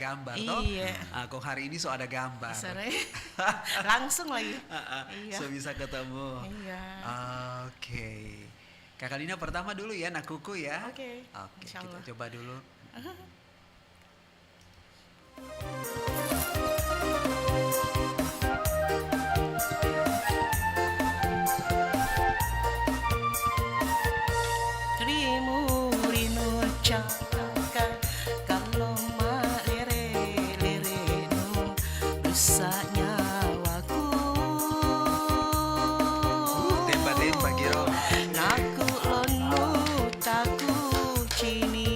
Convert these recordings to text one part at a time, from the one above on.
gambar toh. Iya. Kok hari ini so ada gambar. Sore. Langsung lagi. Iya. So bisa ketemu. Iya. Oke. Kakak Lina pertama dulu ya, Nakuku ya. Oke. Oke, Insyaallah. kita coba dulu. Rimu rinu caka kalau malere lerenu rusak nyawaku. Tembak-tembak Giro. Naku lonu taku cini.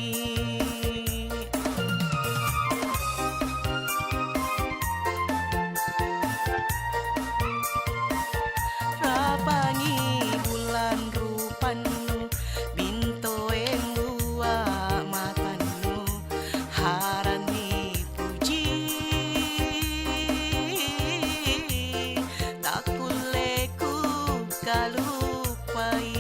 Rapangi bulan rupanu binto lua matanu harani puji takuleku kalupai.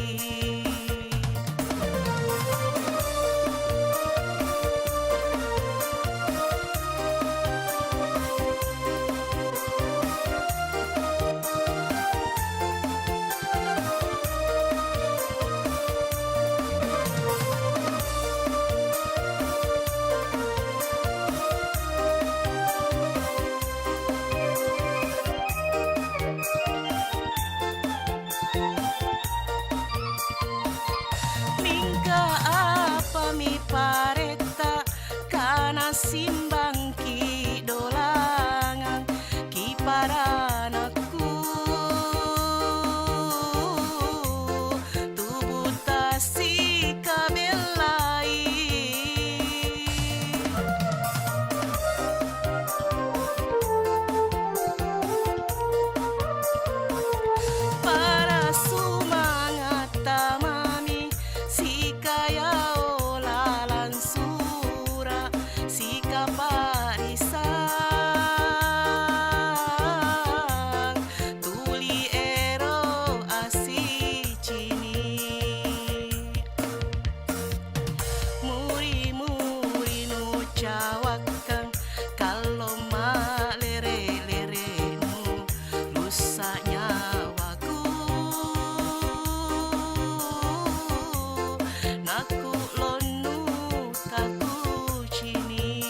Mingka apa mi pareta kana simbang ki dolangan ki paranaku tubuh tasi kabelai. Para sumangat tamami si kaya olalan sura si kaparisang tuli ero asi cini. Muri-muri nu cawakang kalau malere-lerenu rusak nyawaku. Naku lonu taku cini.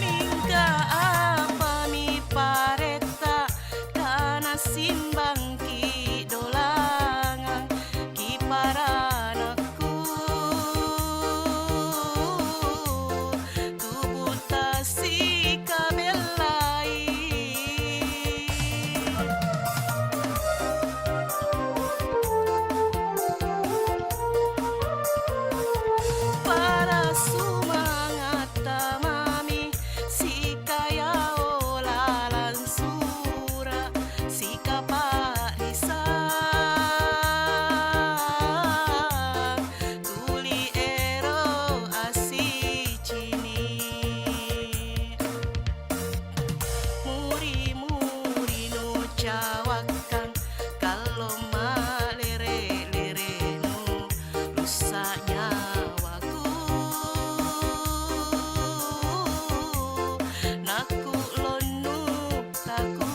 Mingka apa mi pareta kana simbang ki dolangan ki paranaku tubuh tasi kabelai. Para sumangat tamami si kaya olalan sura si kaparisang tuli ero asi cini. Muri-muri nu cawakang kalau malere-lerenu rusak nyawaku. Naku lonu taku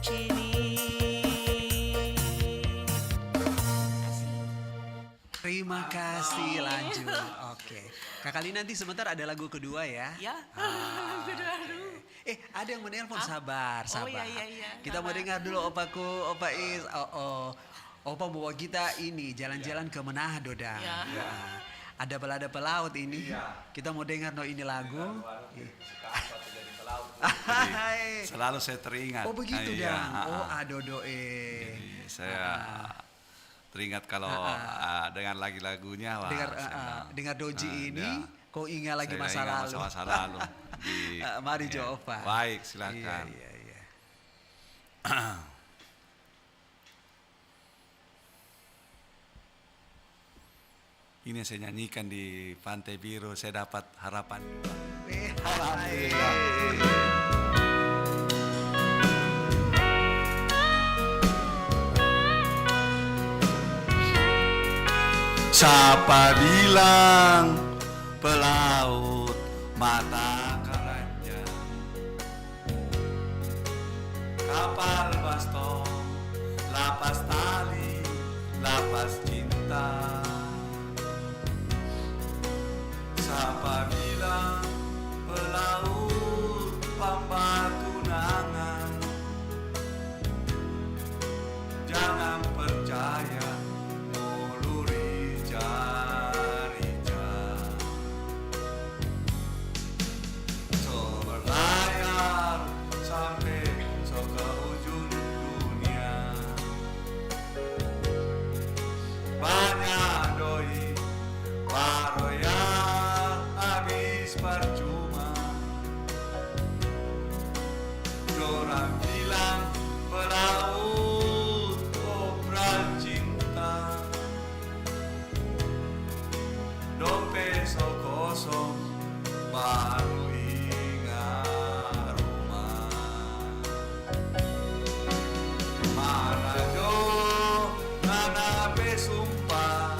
cini. Terima kasih, lanjut. Oke. Kakak Lina nanti sebentar ada lagu kedua ya. Ya. Oke. Ada yang menelpon, sabar, Oh, sabar. iya. Kita mau dengar dulu opaku, Opa Is. Opa bawa kita ini jalan-jalan ke Manado dah. Ya. Ada balada pelaut ini. Kita mau dengar ini lagu. Selalu saya teringat. Oh begitu Iya, Dang. Oh adodo Jadi saya teringat kalau dengan lagu-lagunya. Wah, dengar Doji ini, ya. kau ingat lagi Saya masa ingat lalu. masa lalu. Mari Jo Opa. Baik, silakan. Iya. Ini saya nyanyikan di Pantai Biru, saya dapat harapan. Siapa bilang pelaut mata keranjang, kapal baston, lapas tali, lapas cinta. Siapa bilang pelaut pambatunangan, jangan percaya muluri jari-jari. So berlayar sampai so ke ujung dunia, banyak doi baroya habis percuma. Orang bilang pelaut obral cinta, dompet so kosong baru ingat rumah. Mana jo ngana pe sumpah,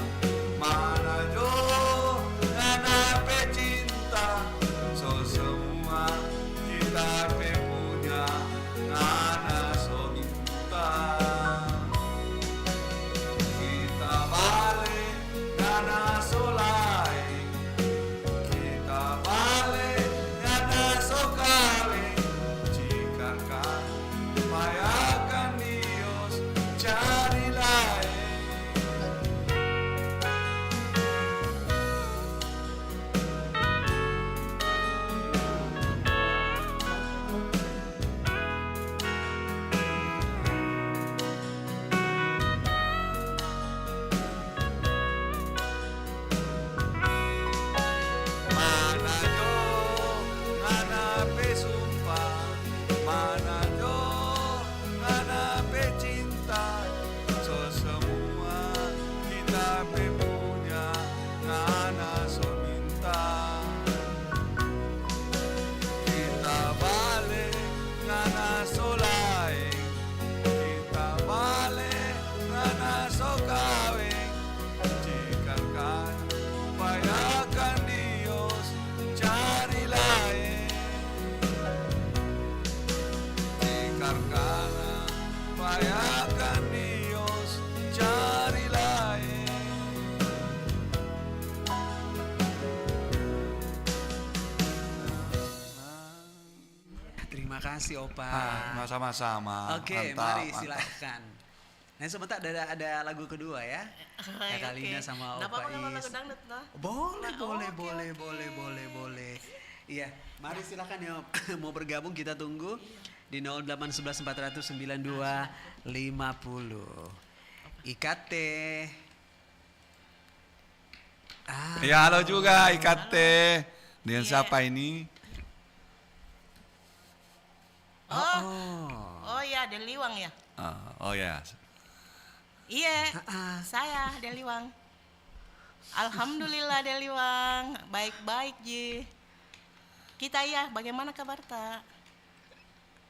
mana jo ngana pe cinta, so semua kita pe punya ngana so minta. Kita balik ngana so lain, kita balik ngana so kawin. Jikakan upayakan Dios cari lain. Mana jo ngana pe sumpah, mana jo ngana pe cinta, so semua kita pe punya ngana so minta. Kita balik ngana so lain, kita balik ngana so kawin. Jikakan upayakan Dios cari lain. Jikakan upayakan Dios cari lain. Terima kasih Opa. Sama-sama. Oke, mari silahkan. Nah sebentar ada lagu kedua ya. Ya Kalina sama Nggak Opa apa-apa kalau lagu Is. dangdut noh. Boleh, Oh, boleh, oke, boleh, oke. boleh. Iya, mari silakan ya mau bergabung kita tunggu di 0811 400 92 50. IKT. Ya halo juga IKT. Dengan siapa ini? Oh iya, Deliwang ya. Oh ya. Iya, saya Deliwang. Alhamdulillah Deliwang, baik-baik Ji. Kita ya, bagaimana kabar tak?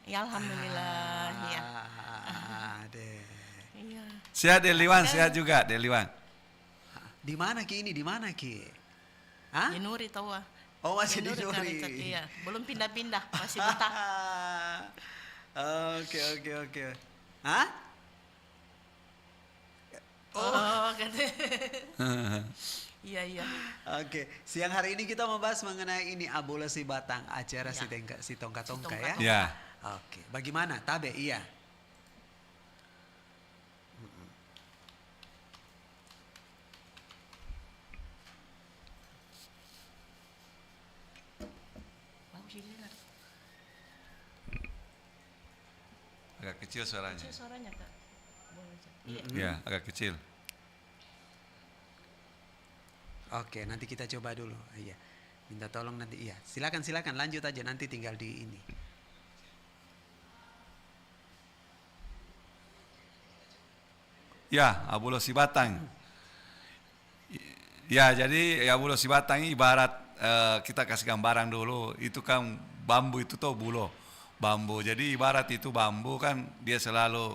Ya Alhamdulillah, ya. Deh. Iya. Sehat Deliwan, sehat juga Deliwan. Di mana Ki ini? Di mana Ki? Hah? Di Nuri tahu ah. Oh masih di Nuri Nuri. Kalicat, iya, belum pindah-pindah, masih betah. Oke. Hah? Oh, kata. Iya. Oke, siang hari ini kita membahas mengenai ini abolisi batang acara Ya. si tongka-tongka ya. tongka-tongka. Ya. Oke, bagaimana? Tabe, iya. Bagus ini lah. Agak kecil suaranya. Kecil suaranya kak. Boleh, Cak. Iya. Ya, agak kecil. Oke, nanti kita coba dulu. Iya. Minta tolong nanti. Iya, silakan lanjut aja, nanti tinggal di ini. Ya, Abulo Sibatang. Ya, jadi Abulo Sibatang ini ibarat kita kasih gambaran dulu. Itu kan bambu itu tuh bulo bambu. Jadi ibarat itu bambu kan dia selalu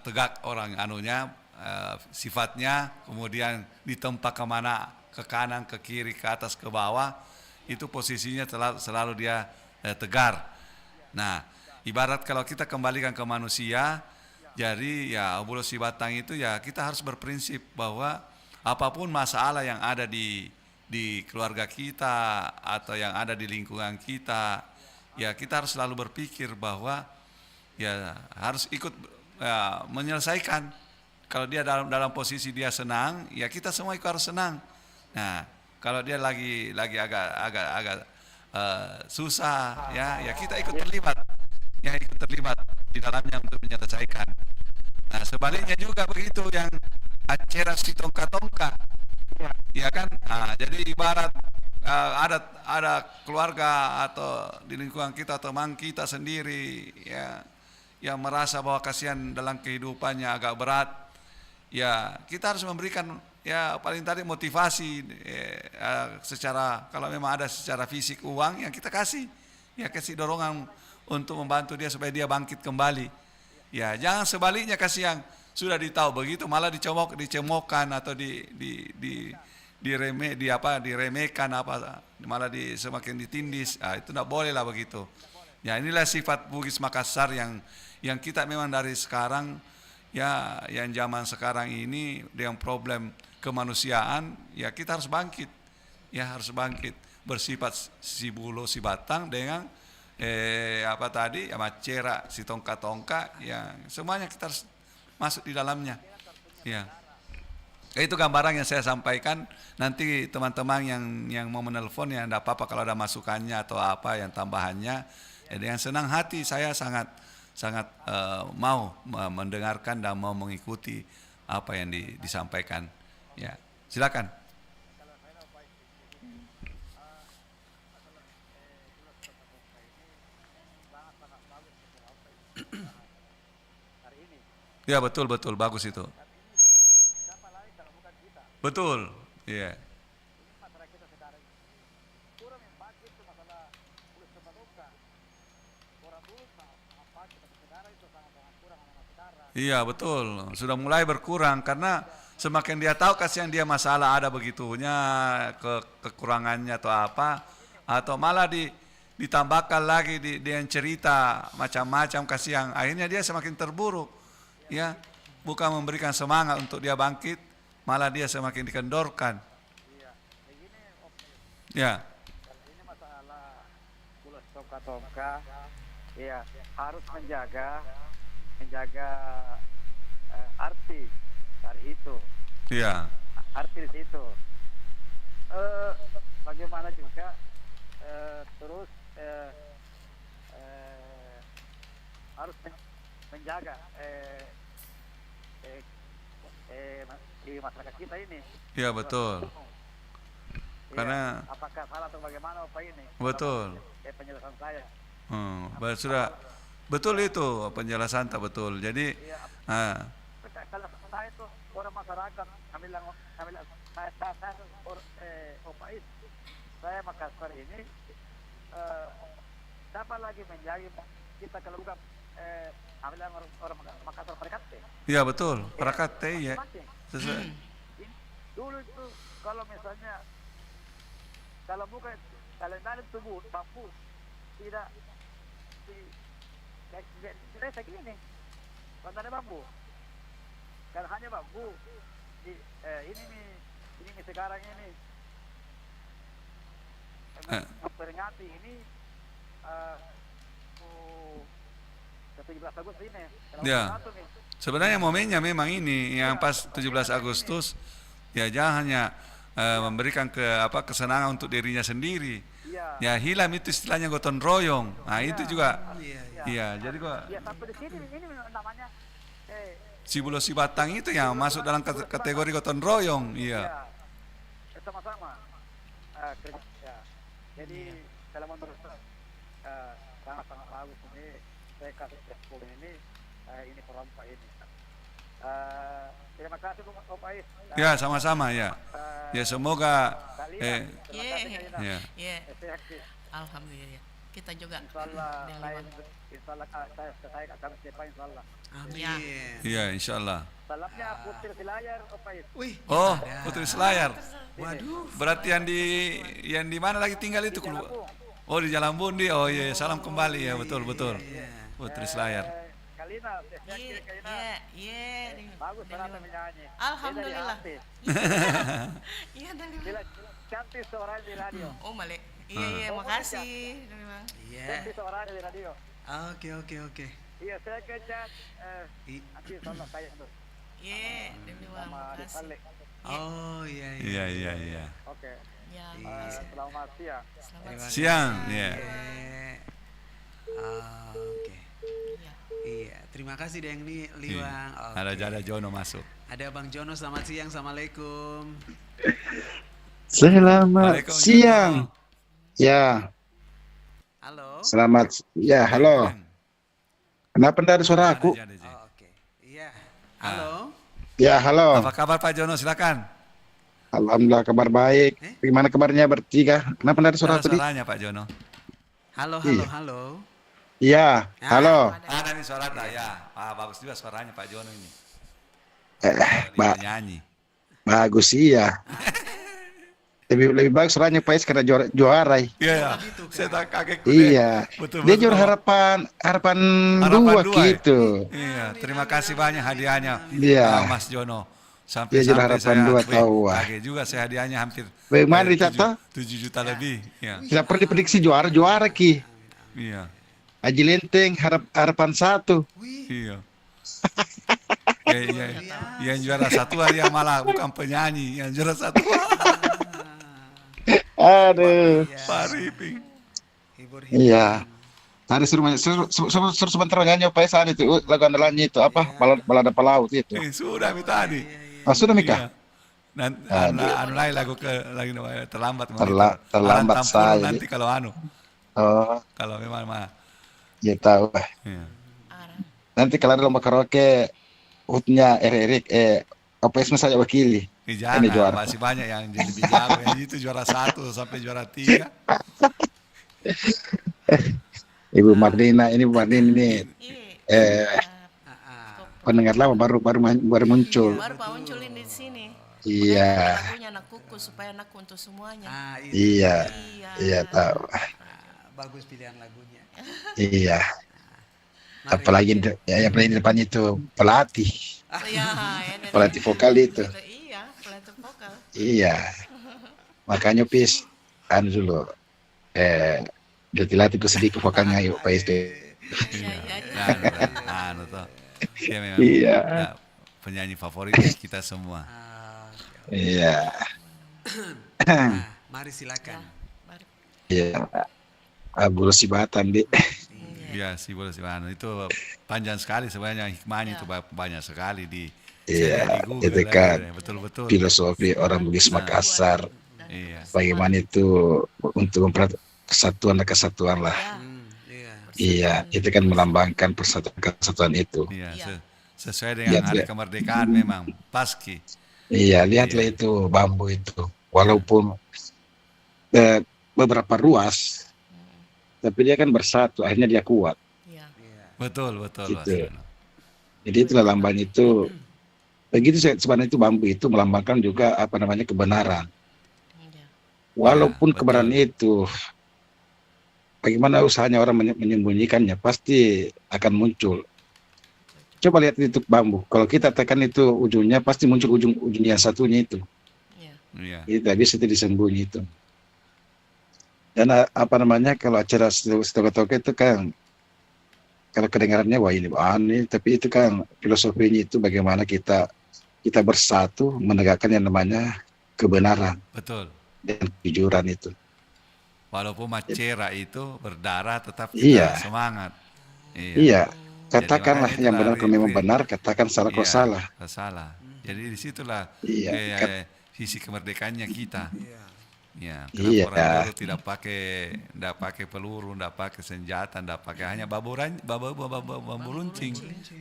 tegak orang anunya, sifatnya, kemudian ditempa kemana, ke kanan, ke kiri, ke atas, ke bawah, itu posisinya selalu dia tegar. Nah, ibarat kalau kita kembalikan ke manusia, jadi ya Abulo Sibatang itu ya kita harus berprinsip bahwa apapun masalah yang ada di keluarga kita atau yang ada di lingkungan kita, ya kita harus selalu berpikir bahwa ya harus ikut menyelesaikan. Kalau dia dalam posisi dia senang, ya kita semua ikut harus senang. Nah, kalau dia lagi agak susah, ya kita ikut terlibat, di dalamnya untuk menyelesaikan. Nah, sebaliknya juga begitu yang acara si tongka-tongka, ya kan? Nah, jadi ibarat ada keluarga atau di lingkungan kita, teman kita sendiri, ya yang merasa bahwa kasihan dalam kehidupannya agak berat, ya kita harus memberikan ya paling tadi motivasi secara, kalau memang ada secara fisik uang yang kita kasih dorongan untuk membantu dia supaya dia bangkit kembali. Ya jangan sebaliknya, kasih yang sudah ditahu begitu malah dicemoohkan atau diremehkan malah semakin ditindis. Itu tidak boleh lah begitu. Ya inilah sifat Bugis Makassar yang kita memang dari sekarang, ya yang zaman sekarang ini dengan problem kemanusiaan, ya kita harus bangkit, bersifat si Bulo Sibatang dengan Macera, si tongka-tongka, yang semuanya kita harus masuk di dalamnya. Ya, itu gambaran yang saya sampaikan. Nanti teman-teman yang mau menelpon ya tidak apa-apa kalau ada masukannya atau apa yang tambahannya. Ya, dengan senang hati saya sangat mau mendengarkan dan mau mengikuti apa yang disampaikan. Ya, silakan. Ya betul bagus itu. Betul, iya. Iya betul, sudah mulai berkurang karena semakin dia tahu kasihan dia masalah ada begitunya, kekurangannya atau apa, atau malah ditambahkan lagi dengan cerita macam-macam kasihan, akhirnya dia semakin terburuk, ya, bukan memberikan semangat untuk dia bangkit, malah dia semakin dikendorkan. Ya. Ini masalah pulau tongka-tongka, ya harus menjaga arti dari itu. Iya. Arti di situ. Bagaimana juga terus harus menjaga di masyarakat kita ini. Iya betul. Karena apakah salah atau bagaimana apa ini? Betul. Penjelasan saya. Sudah betul itu penjelasan tak betul. Jadi kalau saya itu orang masyarakat, ambil saya Opais, saya Makassar ini siapa lagi menjaga kita kalau bukan ambil orang Makassar Perkate. Iya betul, Perkate ya. Dulu itu kalau misalnya kalau bukan kalender tubuh bambu tidak tidak segini bantaran bambu kan hanya bambu ini sekarang ini memperingati ini 17 Agustus ini. Ya. Sebenarnya momennya memang ini yang pas 17 Agustus ya jangan hanya memberikan kesenangan untuk dirinya sendiri. Ya hilang itu istilahnya gotong royong. Nah itu juga. Iya, jadi kok. Ya sampai di sini ini namanya si Bulo Sibatang itu yang masuk dalam kategori gotong royong. Iya. Sama-sama. kerja. Ya. Jadi kalau menurut saya sangat-sangat bagus ini. Saya kasih respon ini perompak ini. Terima kasih Om Ais. Ya, sama-sama ya. Ya semoga Kalian, terima Ye. kasih Kalian. ya. Ya, Sehat. alhamdulillah. Kita juga Insyaallah dari saya Liban. saya akan cepat insyaallah. Amin. Ya. Iya, insya Allah. Salamnya Putri Selayar Om Ais. Wih. Oh, ada. Putri Selayar. Waduh. Berarti yang di mana lagi tinggal itu keluar? Oh, di Jalan Bundi. Oh iya, salam kembali ya, betul. Putri Selayar. Kalina, sehat Iya, Kalina. iya. Bagus Dari ternyata Liban. menyanyi. Alhamdulillah. Dia dari hati. Iya, dari Liban. Bila cantik seorang di radio. Oh, Male. Iya, makasih. Dari Liban. Iya. Cantik seorang di radio. Oke. Iya, saya kecat. I- Nanti insyaallah saya tuh Iya, dari Liban. sama Adik Makasih. Saleh. Oh iya. Iya. Oke. Ya, Selamat siang. selamat Terima kasih. Siang, ya. Oke. Iya. Iya, terima kasih Deng Liwang. Oke. Ada Jono masuk. Ada Bang Jono, selamat siang. Assalamualaikum. Selamat Waalaikumsalam. siang. Ya, Halo. selamat. Ya, halo. Kenapa tidak ada suara aku? Ada. Oh, oke. Iya. Halo. Ya, halo. Apa kabar Pak Jono? Silakan. Alhamdulillah kabar baik. Gimana kabarnya bertiga? Kenapa tidak ada suara Ada aku? Di? suaranya Pak Jono. Halo. Iya. Halo. Iya, halo. Ada nih suara ya. Bagus juga suaranya Pak Jono ini. Ba- Dia nyanyi. bagus iya. Lebih bagus suaranya Pak Is karena juara. Iya. Gitu, Kak. Saya tak kaget. Iya. Betul. Dia juara harapan Harapan dua dua, ya? gitu. Iya, terima kasih banyak hadiahnya. Iya. Mas Jono. Sampai Dia juara harapan dua, tahu, wah. kaget juga saya hadiahnya hampir Bagaimana ditata? 7 juta lebih. Iya. Tidak pernah diprediksi juara Ki. Iya. Haji Lenteng harapan 1. Iya. Iya. Yang juara satu dia malah bukan penyanyi, yang juara satu Aduh. Pak Riping. Hibur. Iya. Tadi suruh sebentar nyanyi Pak Is itu lagu andalannya itu apa? Balada Pelaut itu. Sudah minta tadi. Oh, sudah Mika? Dan anu lain lagu lagi terlambat. Terlambat Alan Tampur saya. nanti kalau Oh, kalau memang mah. ya tahu. Iya. Arang. Nanti kalau ada lomba karaoke hutnya Erik OPS saya wakili. Jangan, Ini juara. masih banyak yang jadi lebih jago. Yang itu juara 1 sampai juara 3. Ibu Mardina ini Iya. pendengar lama baru muncul. Baru Pak munculin di sini. Iya. Lagunya anak kuku supaya anak untuk semuanya. Itu. Iya. Iya. Iya tahu. Bagus pilihan lagunya. Iya. Mari. Apalagi yang paling di depan itu pelatih. Iya, ini Pelatih vokal itu. Iya, pelatih vokal. Iya. Makanya Pis dulu. Dilatih sedikit vokalnya yuk Pak SD. Iya. Anu toh. Dia memang Iya. penyanyi favorit kita semua. Iya. Mari silakan. Baru. Iya. Abu Sibatan di. Iya sih boleh sih anu itu panjang sekali sebenarnya hikmahnya itu banyak sekali di Iya, saya di Google itu lagi, kan betul-betul. Filosofi orang Bugis Makassar. Iya. Bagaimana itu untuk kesatuan lah. Iya. Iya, itu kan melambangkan kesatuan itu. Iya, Iya. sesuai dengan hari kemerdekaan memang paski. Iya, lihatlah itu bambu itu. Walaupun beberapa ruas, tapi dia kan bersatu, akhirnya dia kuat. Iya. Betul Mas Gitu. Jono. Jadi itulah lambang itu. Begitu sebenarnya itu bambu itu melambangkan juga kebenaran. Iya. Walaupun betul. kebenaran itu, bagaimana usahanya orang menyembunyikannya, pasti akan muncul. Coba lihat itu bambu. Kalau kita tekan itu ujungnya, pasti muncul ujung yang satunya itu. Iya. Iya. Itu tidak bisa itu disembunyi itu. Dan kalau acara toke itu kan, kalau kedengarannya wah ini aneh, tapi itu kan filosofinya itu bagaimana kita bersatu menegakkan yang namanya kebenaran Betul. dan kejujuran itu. Walaupun macera itu berdarah tetap Iya. kita semangat. Iya, katakanlah makanya yang benar itulah kalau memang benar, katakan salah kalau salah. Salah. Jadi disitulah Iya, sisi kemerdekaannya kita. Ya, Iya. kenapa orang dulu tidak pakai peluru, tidak pakai senjata, tidak pakai hanya bambu runcing.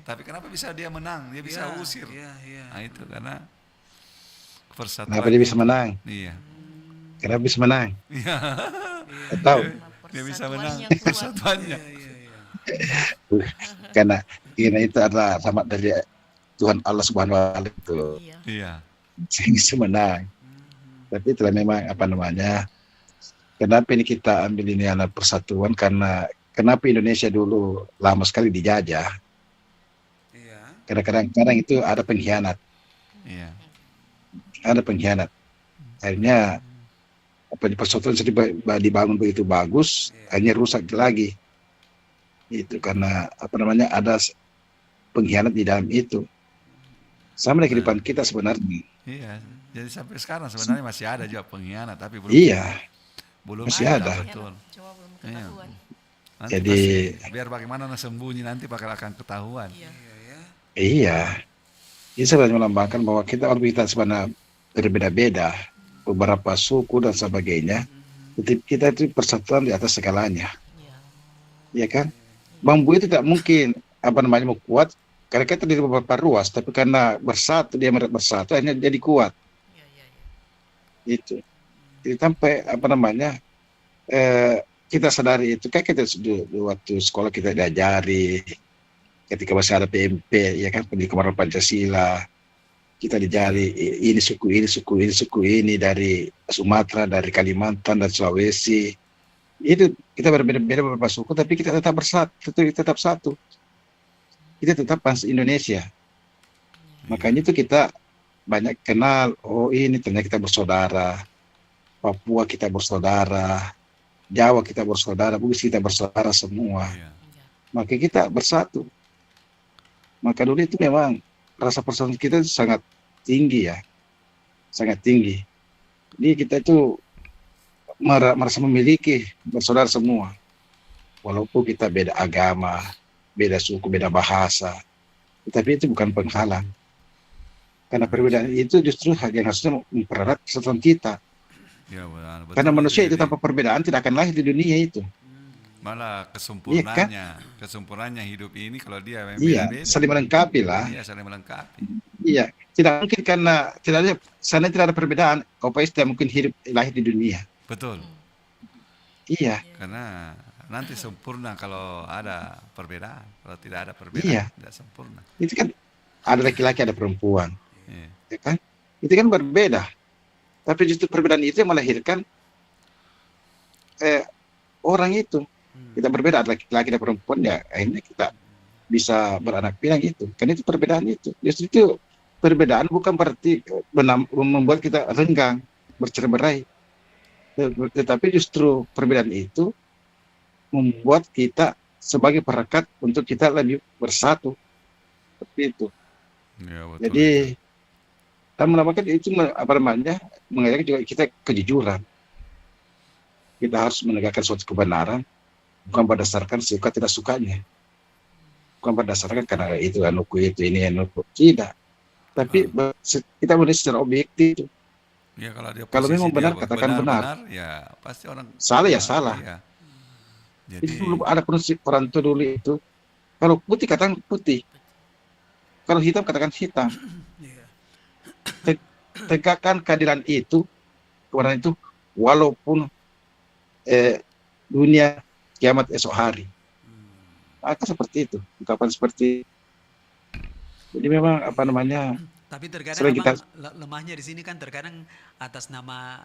Tapi kenapa bisa dia menang? Dia bisa Iya, usir. iya, iya. Nah itu karena persatuan. Kenapa dia bisa menang? Iya. Kenapa bisa menang? Iya. Tahu? Dia bisa menang Persatuannya kuat. persatuannya. Iya, iya. Karena itu adalah rahmat dari Tuhan Allah Subhanahu wa taala itu Iya. Iya. sehingga bisa menang. Tapi itulah memang apa namanya? Kenapa ini kita ambil ini anak persatuan karena kenapa Indonesia dulu lama sekali dijajah? Iya. Karena kadang-kadang itu ada pengkhianat, Iya. ada pengkhianat. Akhirnya apa di persatuan sudah dibangun begitu bagus, akhirnya rusak lagi. Itu karena apa namanya ada pengkhianat di dalam itu. Sama dengan kehidupan kita sebenarnya. Iya. Jadi sampai sekarang sebenarnya masih ada juga pengkhianat, tapi belum Iya, masih ada. ada. Betul. Cuma belum Iya. ketahuan. Nanti Jadi- pasti biar bagaimana sembunyi nanti bakal akan ketahuan. Iya. Iya. Ini sebenarnya melambangkan bahwa kita sebenarnya berbeda-beda, beberapa suku dan sebagainya. Tapi kita itu persatuan di atas segalanya, Iya. ya kan? Bambu itu tidak mungkin apa namanya mau kuat karena kita di beberapa ruas, tapi karena bersatu akhirnya jadi kuat. Iya, iya, iya. Itu. Jadi sampai apa namanya kita sadari itu kayak kita waktu sekolah kita diajari ketika masih ada PMP ya kan pendidikan moral Pancasila kita dijari ini suku ini dari Sumatera, dari Kalimantan dan Sulawesi. Itu kita berbeda-beda beberapa suku tapi kita tetap bersatu, tetap satu. Kita tetap bangsa Indonesia. Makanya itu kita banyak kenal, oh ini ternyata kita bersaudara. Papua kita bersaudara, Jawa kita bersaudara, Bugis kita bersaudara semua. Iya. Maka kita bersatu. Maka dulu itu memang rasa persatuan kita sangat tinggi ya, sangat tinggi. Jadi kita itu merasa memiliki bersaudara semua, walaupun kita beda agama, beda suku, beda bahasa, tetapi itu bukan penghalang. Karena perbedaan itu justru yang harusnya mempererat persatuan kita. Ya, betul. Karena manusia itu Jadi, tanpa perbedaan tidak akan lahir di dunia itu. malah Iya kan? kesempurnaannya hidup ini kalau dia memang Iya, beda-beda. saling melengkapi lah. Iya, saling melengkapi. Iya, tidak mungkin karena tidak ada perbedaan, kau pasti tidak mungkin hidup lahir di dunia. Betul. Iya, Karena nanti sempurna kalau ada perbedaan. Kalau tidak ada Iya. perbedaan, tidak sempurna. itu kan ada laki-laki ada perempuan, Iya. ya kan? Itu kan berbeda. Tapi justru perbedaan itu yang melahirkan orang itu. Kita berbeda, ada laki-laki ada perempuan, ya akhirnya kita bisa beranak pinak itu. Kan itu perbedaan itu. Justru itu perbedaan bukan berarti membuat kita renggang, bercerai-berai. Tetapi justru perbedaan itu membuat kita sebagai perekat untuk kita lebih bersatu. Seperti itu. Ya, betul. Jadi kita menambahkan itu apa namanya mengajarkan juga kita kejujuran. Kita harus menegakkan suatu kebenaran bukan berdasarkan suka tidak sukanya, bukan berdasarkan karena itu anuku itu ini anuku tidak, tapi kita melihat secara objektif. Ya, kalau dia Kalau posisi memang benar, dia katakan benar. Ya pasti orang Salah ya salah. Iya. Jadi Jadi dulu ada prinsip orang tua dulu itu, kalau putih katakan putih, kalau hitam katakan hitam. Iya. Tegakkan keadilan itu, kebenaran itu, walaupun dunia kiamat esok hari. Maka seperti itu, ungkapan seperti itu. Jadi memang apa namanya, Tapi terkadang Selain abang, kita- lemahnya di sini kan terkadang atas nama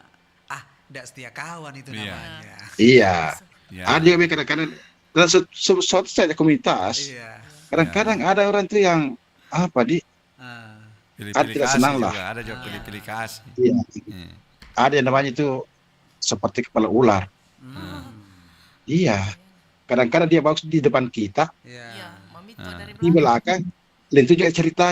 tidak setia kawan itu Iya. namanya. iya, ya, ada juga kadang-kadang dalam suatu saja komunitas, Iya. kadang-kadang ada orang itu yang apa Ah, pilih-pilih tidak kasih senang juga, lah. ada juga pilih-pilih kasih. iya, Iya. ada yang namanya itu seperti kepala ular. Iya, kadang-kadang dia bagus di depan kita, iya. Iya, Mami tuh Ah. dari di belakang, dan itu juga cerita,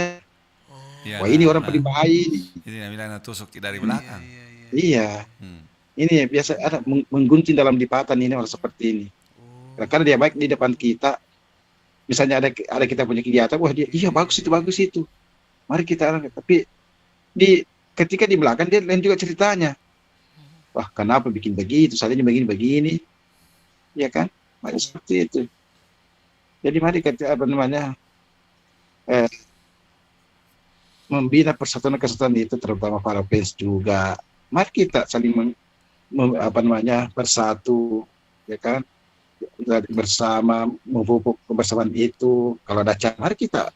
Ya, wah ini orang nah, paling baik. ini yang bilang tusuk dari belakang. Iya, iya. Iya, Hmm. ini biasa ada menggunting dalam lipatan ini orang seperti ini. Oh. Karena dia baik di depan kita. Misalnya ada kita punya kegiatan, wah dia iya bagus itu. Mari kita, tapi ketika di belakang dia lain juga ceritanya. wah kenapa bikin begitu, salahnya begini-begini, ya kan? Mari seperti itu. Jadi mari kita eh, membina persatuan kesatuan itu, terutama para fans juga. Mari kita saling bersatu, ya kan? Bersama memupuk kebersamaan itu. Kalau ada acara, mari kita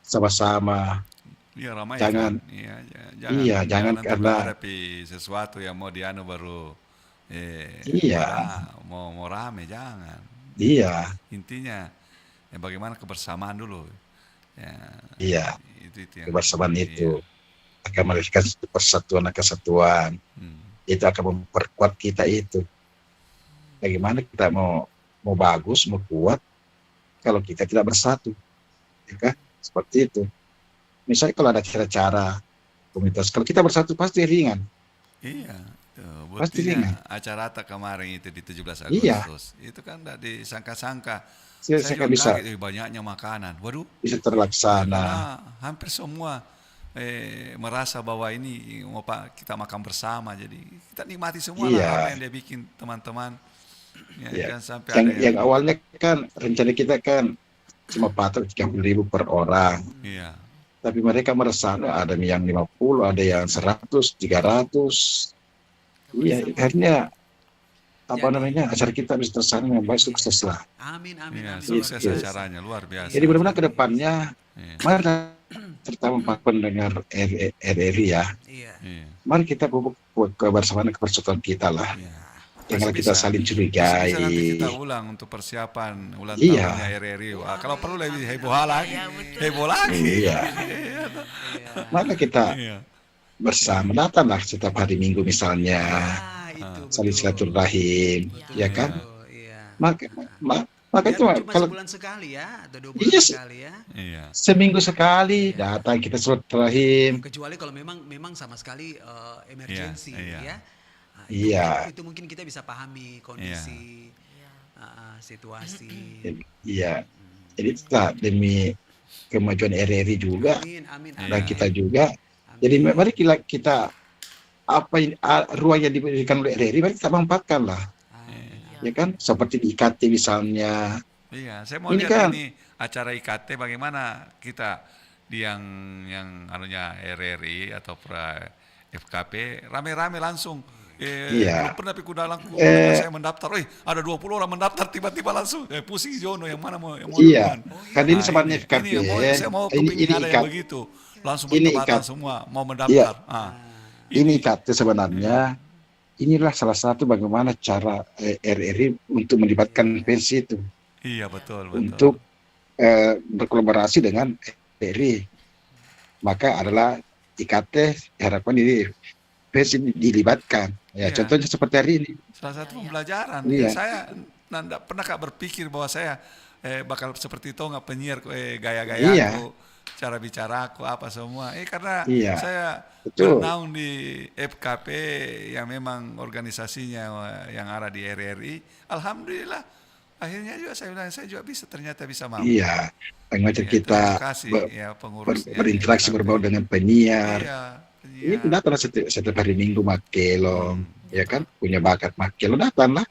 sama-sama. Iya ramai Jangan, kan. Iya, iya, jangan nanti karena, menghadapi sesuatu yang mau dianu baru iya, mau rame, jangan. iya, Intinya bagaimana kebersamaan dulu. Ya, iya, itu yang kebersamaan iya. itu akan melahirkan kesatuan. Hmm. Itu akan memperkuat kita itu. Bagaimana kita mau bagus, mau kuat kalau kita tidak bersatu, ya kan? Seperti itu. Misalnya kalau ada cara-cara komunitas, kalau kita bersatu pasti ringan, Iya, tuh, pasti buktinya ringan. acara kemarin itu di 17 Iya, Agustus. Itu kan tidak disangka-sangka. saya Saya kan juga bisa kaget, banyaknya makanan. Waduh, bisa ya, terlaksana. karena hampir semua merasa bahwa ini kita makan bersama. Jadi kita nikmati semua lah apa Iya, yang dia bikin teman-teman. Ya, iya. jangan sampai Yang ada yang awalnya kan rencana kita kan cuma patok 30.000 per orang, iya, tapi mereka merasa ada yang 50, ada yang 100, 300. Iya, akhirnya Jadi, acara kita bisa terlaksana dengan baik, iya. sukses lah. Amin, amin, iya, amin. Luar sukses Itu. biasa. acaranya, luar biasa. Jadi mudah-mudahan ke depannya, Iya, mari terutama para pendengar RRI ya, Iya. iya, mari kita pupuk kebersamaan persatuan kita lah. iya. Jangan Masih kita bisa. saling Bisa nanti curigai. kita ulang untuk persiapan ulang Iya. tahunnya RRI. Wah, kalau perlu lebih heboh lagi. Iya, betul. Heboh lagi. Iya. Iya. Maka kita Iya. bersama datanglah setiap hari Minggu misalnya, Ah, itu saling betul. silaturahim, ya kan? Betul, iya. Maka itu Biarpun cuma kalau sebulan sekali ya, atau 2 iya, bulan sekali ya. Iya. seminggu sekali datang kita silaturahim. Kecuali kalau memang sama sekali emergency iya. ya. Nah, Iya. itu mungkin kita bisa pahami kondisi situasi. Iya. Jadi kita demi kemajuan RRI juga Amin, amin, Iya. dan amin. kita juga. Amin. Jadi mari kita apa ruang yang diberikan oleh RRI mari kita manfaatkan lah, Amin. ya kan? Seperti di IKT misalnya. Iya, saya mau Ini lihat kan ini acara IKT bagaimana kita di yang anunya RRI atau FKP rame-rame langsung. Iya. Belum pernah pikir dalam Eh, saya mendaftar. Ada 20 orang mendaftar tiba-tiba langsung. Pusing Jono yang mana mau iya. duluan. Kan ini sebenarnya Ini FKP. saya mau Ini kepingin ada yang IKT. begitu. Langsung Ini bertepatan IKT. semua mau Iya. mendaftar. Ini IKT sebenarnya inilah salah satu bagaimana cara RRI untuk melibatkan fans itu Iya betul. untuk berkolaborasi dengan RRI. Maka adalah IKT diharapkan ini fans ini dilibatkan. Ya, Iya. contohnya seperti hari ini. Salah satu pembelajaran. Iya. Saya tidak pernah berpikir bahwa saya bakal seperti itu nggak penyiar gaya-gaya Iya. aku, cara bicara aku apa semua. Karena Iya. saya Betul. bernaung di FKP yang memang organisasinya yang ada di RRI. Alhamdulillah. Akhirnya juga saya bilang saya juga ternyata bisa mampu. Iya, bagaimana Iya, kita terima kasih ya pengurusnya. berinteraksi berbaur dengan penyiar. Iya, Ini penyiar. datang setiap hari Minggu makelong, ya kan? Punya bakat makelong datanglah.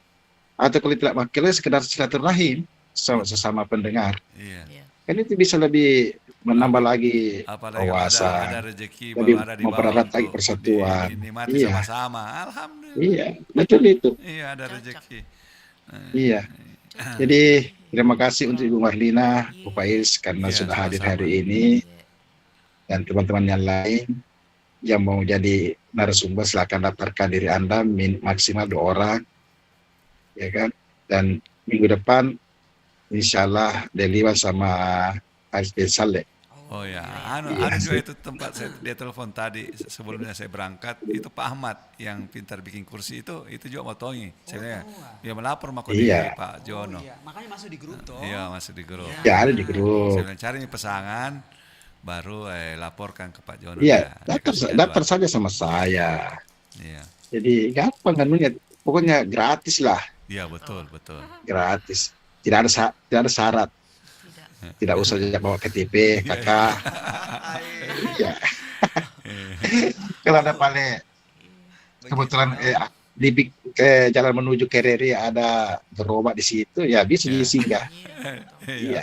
Atau kalau tidak makelong sekedar silaturahim sesama pendengar. Iya. Kan itu bisa lebih menambah lagi Apalagi kalau wawasan. ada rezeki Lebih baru ada di bawah mempererat lagi untuk persatuan. dinikmati Iya. sama-sama. Alhamdulillah. Iya, betul itu. Iya ada rezeki. Iya. Jadi terima kasih untuk Ibu Marlina, Bu Faiz karena Iya, sudah hadir sama-sama. hari ini, dan teman-teman yang lain yang mau jadi narasumber silakan daftarkan diri Anda maksimal 2 orang, ya kan? Dan minggu depan insya Allah Deliwan sama Aris Saleh. Oh ya, Iya. juga itu tempat dia telepon tadi sebelumnya saya berangkat itu Pak Ahmad yang pintar bikin kursi itu juga mau tongi. Saya dia melapor sama Iya. Pak Jono. Iya, makanya masuk di grup toh. Iya masih di grup. Ya ada di grup. Saya bilang, cari nih pesangan baru laporkan ke Pak Jono. Iya, Dia kasih daftar jadwal. saja sama saya. Iya, Jadi gampang kan, pokoknya gratis lah, iya betul. gratis. Tidak ada syarat. Tidak usah bawa KTP, kakak. Iya. Kalau ada paling kebetulan ke jalan menuju ke RRI ada gerobak di situ, ya bisa Ya. singgah. Iya, Iya. Iya.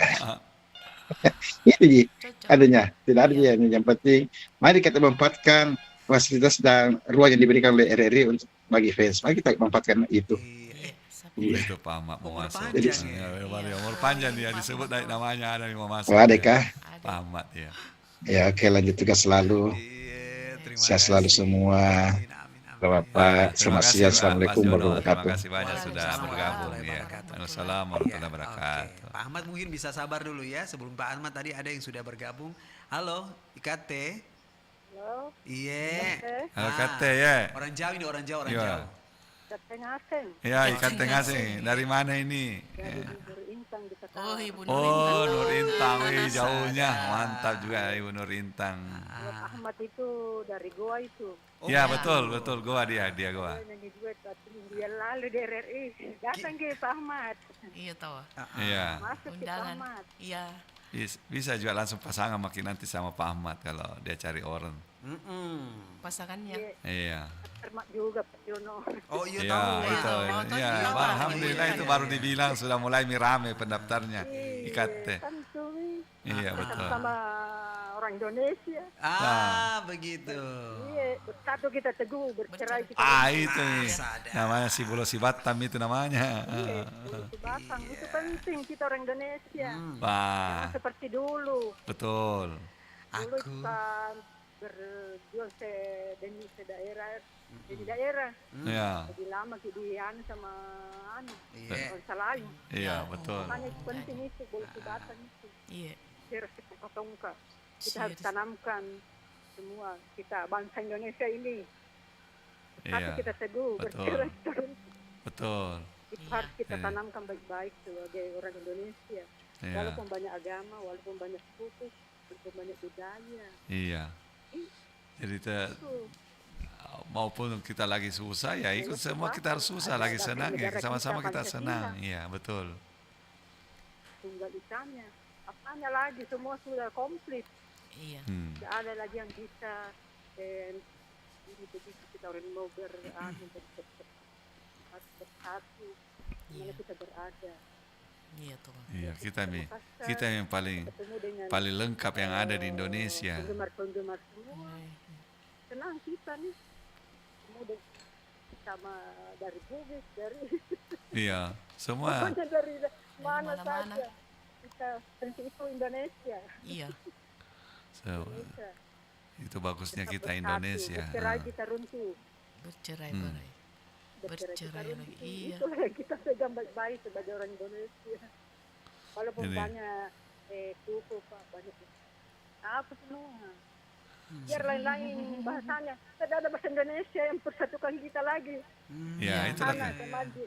Itu Ji, cocok. adanya. Tidak ada Iya. yang penting mari kita manfaatkan fasilitas dan ruang yang diberikan oleh RRI untuk bagi fans. Mari kita manfaatkan itu. Iya. Iya, Iya. Itu Pak Ahmad mau Umur masuk. panjang Ya, ya. umur panjang dia disebut dari namanya ada yang mau masuk. Oh, ada ya. kah? Pak Ahmad ya. Ya, oke, lanjut tugas selalu. Iya, terima Sehat kasih. selalu semua. Amin, amin, amin. Bapak, Terima selamat kasih siang. Pak Assalamualaikum Jono. warahmatullahi Terima wabarakatuh. kasih banyak sudah Waalaikumsalam bergabung warahmatullahi ya. wabarakatuh. Waalaikumsalam Iya, warahmatullahi oke. wabarakatuh. Pak Ahmad mungkin bisa sabar dulu ya. Sebelum Pak Ahmad tadi ada yang sudah bergabung. Halo, IKT. Halo, Iya. Halo Ah, Kate ya. Orang Jawa ini orang Jawa, orang Iya. Jawa. Kapten Aseng Ya, ikan tengah sih. Dari mana ini? dari Bubur Intang di Kota. Oh, Ibu Oh, Nurintang. Nur Intang, wih, Mana jauhnya. sadar. Mantap juga Ibu Nur Intang. Buat Ahmad itu dari Goa itu. Oh, Ya, iya. betul goa dia goa. Dia nyanyi duet waktu dia lalu di RRI. Datang ke Pak Ahmad. Iya tahu. Iya. Masuk ke Pak Undangan. Ahmad. Iya. Bisa juga langsung pasangan makin nanti sama Pak Ahmad kalau dia cari orang. Mm-mm. Pasangannya. Dia Iya. termak juga Pak Jono. Oh iya Iya, tahu. itu. Oh, tahu Iya, juga, Pak. alhamdulillah Iya, itu iya, baru iya. dibilang sudah mulai rame pendaftarnya. IKT. Kan Sumi. Iya, betul. Sama orang Indonesia. Begitu. Iya, bersatu kita teguh, bercerai kita. Itu nih. sadar. Namanya si Bulo si Batam itu namanya. Iya, itu Batam. Itu penting kita orang Indonesia. Wah, Seperti dulu. betul. Dulu Aku. kita berjuang demi daerah, di daerah. Iya. Lebih lama di sama Iya. bangsa lain. Iya, betul. Makanya itu penting itu, boleh Batam itu. Iya. Harus kita potongkan. Kita harus Serius. tanamkan semua. Kita bangsa Indonesia ini. Tapi Iya. kita teguh, Betul. bercerai terus. Betul. Itu harus kita Iya. tanamkan baik-baik sebagai orang Indonesia. Iya. Walaupun banyak agama, walaupun banyak suku, walaupun banyak budaya. Iya. Jadi Itu. maupun kita lagi susah ya ikut semua kita harus susah lagi senang ya sama-sama kita senang. Iya, betul. Tunggal ikannya. Apanya lagi, semua sudah komplit. Iya. Tidak ada lagi yang bisa ini begitu kita orang mau bersatu. Dimana Iya. kita berada. Iya tuh. Iya, kita yang paling Ketemu dengan paling lengkap yang ada di Indonesia. penggemar-penggemar semua. Senang kita nih. Kemudian sama dari Bugis, dari Iya, semua. pokoknya dari mana mana-mana. saja. Kita penting itu Indonesia. Iya. Indonesia. Itu bagusnya Tetap kita bersatu, Indonesia. bercerai kita runtuh. Bercerai-berai. Bercerai kita Bercerai runtuh. lagi. Iya. Itulah yang kita pegang baik-baik sebagai orang Indonesia. Walaupun Ini. banyak suku, Pak, banyak apa semua. Biar lain-lain bahasanya. Tidak ada bahasa Indonesia yang persatukan kita lagi. Ya, itulah Anak maju.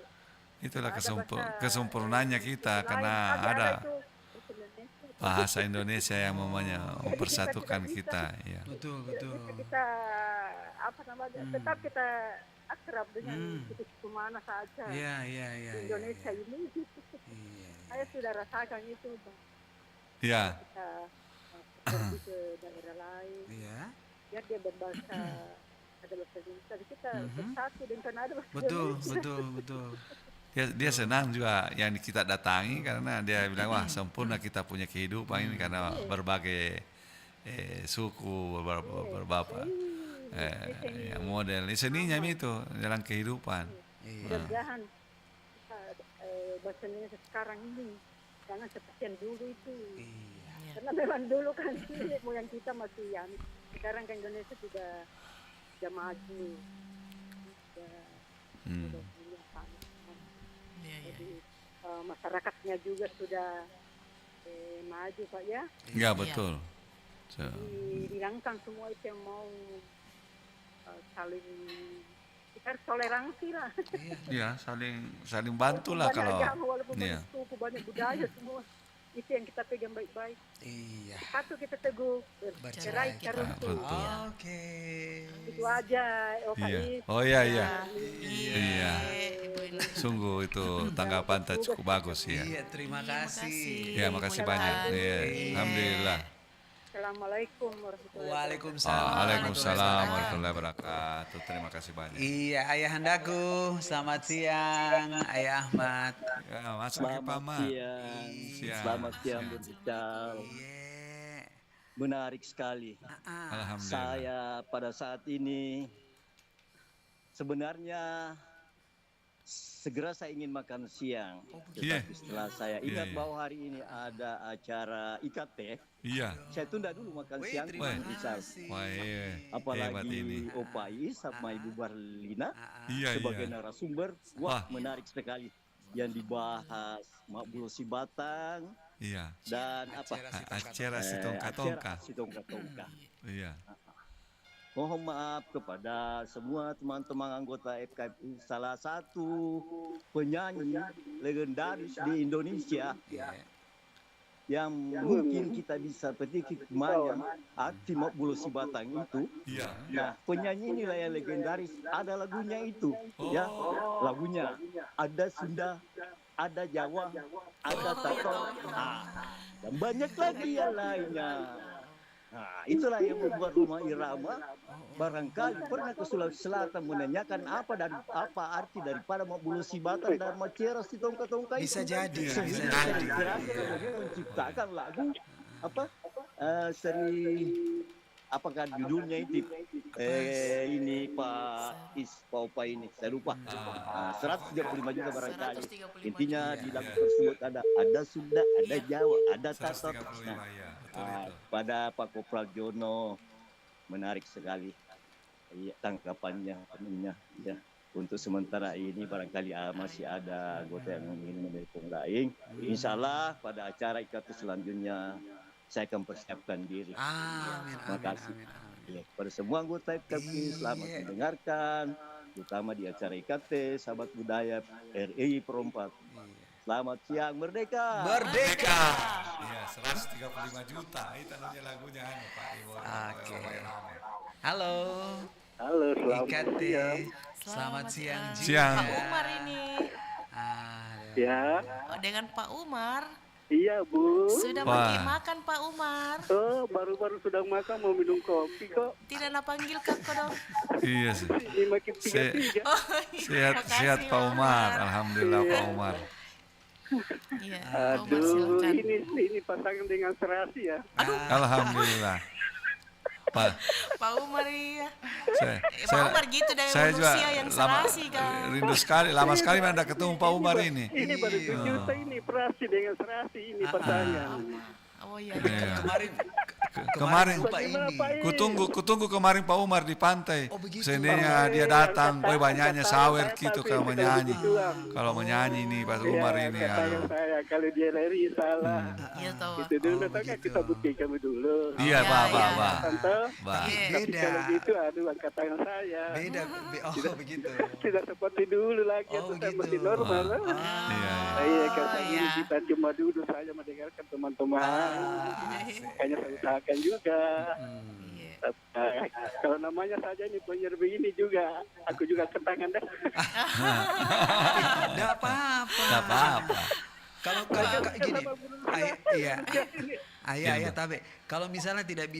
itulah Ada bahasa kesempurnaannya kita lain, karena ada ada itu bahasa Indonesia. bahasa Indonesia yang mempersatukan kita. Ya. Betul, Tidak betul. bisa kita apa namanya? Tetap kita akrab dengan suku mana saja. Iya, iya, iya. Di Indonesia ini Iya. saya sudah rasakan itu, Bang. Ya, Kita pergi ke daerah lain, Iya. biar dia berbahasa ada bahasa Indonesia. Tapi kita bersatu dengan ada bahasa Betul, Indonesia. betul, betul. dia senang juga yang kita datangi karena dia bilang wah sempurna kita punya kehidupan ini karena berbagai suku berbapa yang model seninya itu dalam kehidupan. Iya. Mudah-mudahan kita, bahasa Indonesia sekarang ini jangan seperti yang dulu itu. Iya. Karena memang dulu kan moyang kita masih yang sekarang kan Indonesia sudah maju. Sudah punya tanah. Iya, iya. Jadi masyarakatnya juga sudah maju, Pak, ya. Ya betul. So, Dihilangkan semua itu yang mau saling kita harus toleransi lah. ya saling bantulah Banyak kalau agama, walaupun ya. banyak suku, banyak budaya semua. Itu yang kita pegang baik-baik. Iya. Satu kita teguh, bercerai kita runtuh. Runtuh. Oke. Itu aja, Iya. Faiz. Oh iya iya. Iya. Iya. Ibu Indah. Sungguh itu tanggapan tak cukup bagus ya. Iya, terima Terima kasih. kasih. Ya makasih Ibu banyak. Indah. Iya. Alhamdulillah. Assalamualaikum warahmatullahi wabarakatuh. Waalaikumsalam. Waalaikumsalam warahmatullahi wabarakatuh. Terima kasih banyak. Iya, Ayah Handaku, selamat siang, Ayah Ahmad. Ya, masuk ke Selamat Pama. siang. Siang. Selamat siang, Siang. Bu Ical. Iya. Menarik sekali. Alhamdulillah. Saya pada saat ini sebenarnya segera saya ingin makan siang. Iya. Tetapi setelah saya Iya, ingat iya. bahwa hari ini ada acara IKT, Iya. saya tunda dulu makan Wih, siang. terima Bu Ical. kasih. Wah, iya. Hebat Apalagi ini. Opai sama Ibu Barlina Iya, sebagai iya. narasumber. Wah. Wah, menarik sekali. Yang dibahas Makbul Sibatang Iya. dan apa? Acara si tongka-tongka. Si tongka-tongka. Iya. Mohon maaf kepada semua teman-teman anggota FKFI, salah satu penyanyi legendaris di Indonesia yang mungkin kita bisa petik hikmahnya arti Makbul Sibatang itu. Iya. Nah, penyanyi inilah yang legendaris. Ada lagunya itu, ya, lagunya. Ada Sunda, ada Jawa, ada Tato, dan banyak lagi yang lainnya. Nah, itulah yang membuat Rumah Irama barangkali pernah ke Sulawesi Selatan menanyakan apa arti daripada Makbul Sibatang dan Macera si tongka-tongka itu. Bisa jadi, bisa Saya jadi. kira dia menciptakan lagu apa seri apakah judulnya itu ini Pak Opa ini saya lupa. 135 juga barangkali. 135 Intinya juta. di lagu tersebut ada Sunda, ada Jawa, ada Tato. 135 ya. Betul itu. Pada Pak Kopral Jono menarik sekali tangkapannya penuhnya ya. Untuk sementara ini barangkali masih ada anggota yang ingin menelpon lain. Insya Allah pada acara IKT selanjutnya saya akan persiapkan diri. Amin, Terima amin, kasih. amin, amin. Ya, pada semua anggota IKT selamat Iya. mendengarkan, terutama di acara IKT Sahabat Budaya RI Perompak. Selamat siang merdeka. Merdeka. Iya, 135 juta. Itu namanya lagunya Pak Iwo. Oke. Halo. Halo, IKT. Selamat siang juga. Siang. Pak Umar ini. Aduh. Ya, Oh, dengan Pak Umar. iya Bu. Sudah Wah. makan Pak Umar. Oh, baru-baru sudah makan mau minum kopi kok. Tidak nak panggil kakak dong. Iya sih. Ini makin Se- 33. Oh, Sehat makasih, sehat Pak Umar. Alhamdulillah Iya. Pak Umar. Iya, Pak Umar Aduh, silakan. ini pasangan dengan serasi ya. Alhamdulillah. Pak, Pak Umar iya. saya, Pak Umar gitu dari saya juga manusia yang lama, serasi kan. rindu sekali, lama sekali anda ketemu Pak Umar ini. Ini baru 7 juta ini serasi dengan serasi ini pasangan. Oh iya. Iya. Kemarin Kemarin lupa Bagaimana, ini. Pak? Kutunggu kemarin Pak Umar di pantai. Oh, begitu. Seandainya dia datang, boy banyaknya sawer gitu kalau menyanyi. Gituan. Kalau menyanyi nih Pak Umar ini, Kata aduh. saya kalau dia lari salah. Iya tahu. Itu dulu Oh, kan begitu. kita buktikan dulu. Iya, Iya, Pak, iya. Pak. Tante, Pak. Iya. tapi Beda. kalau gitu aduh angkat tangan saya. Beda. Oh, begitu. Tidak seperti dulu lagi, Oh, saya begitu. masih normal. Iya, iya. Iya, kata iya. ini kita cuma duduk saja mendengarkan teman-teman. Kayaknya saya usahakan juga. Iya. Kalau namanya saja ini penyiar begini juga, aku juga ketangan deh. Enggak apa-apa. Nggak apa-apa. Kalau gini, iya. Ayah, tapi kalau misalnya tidak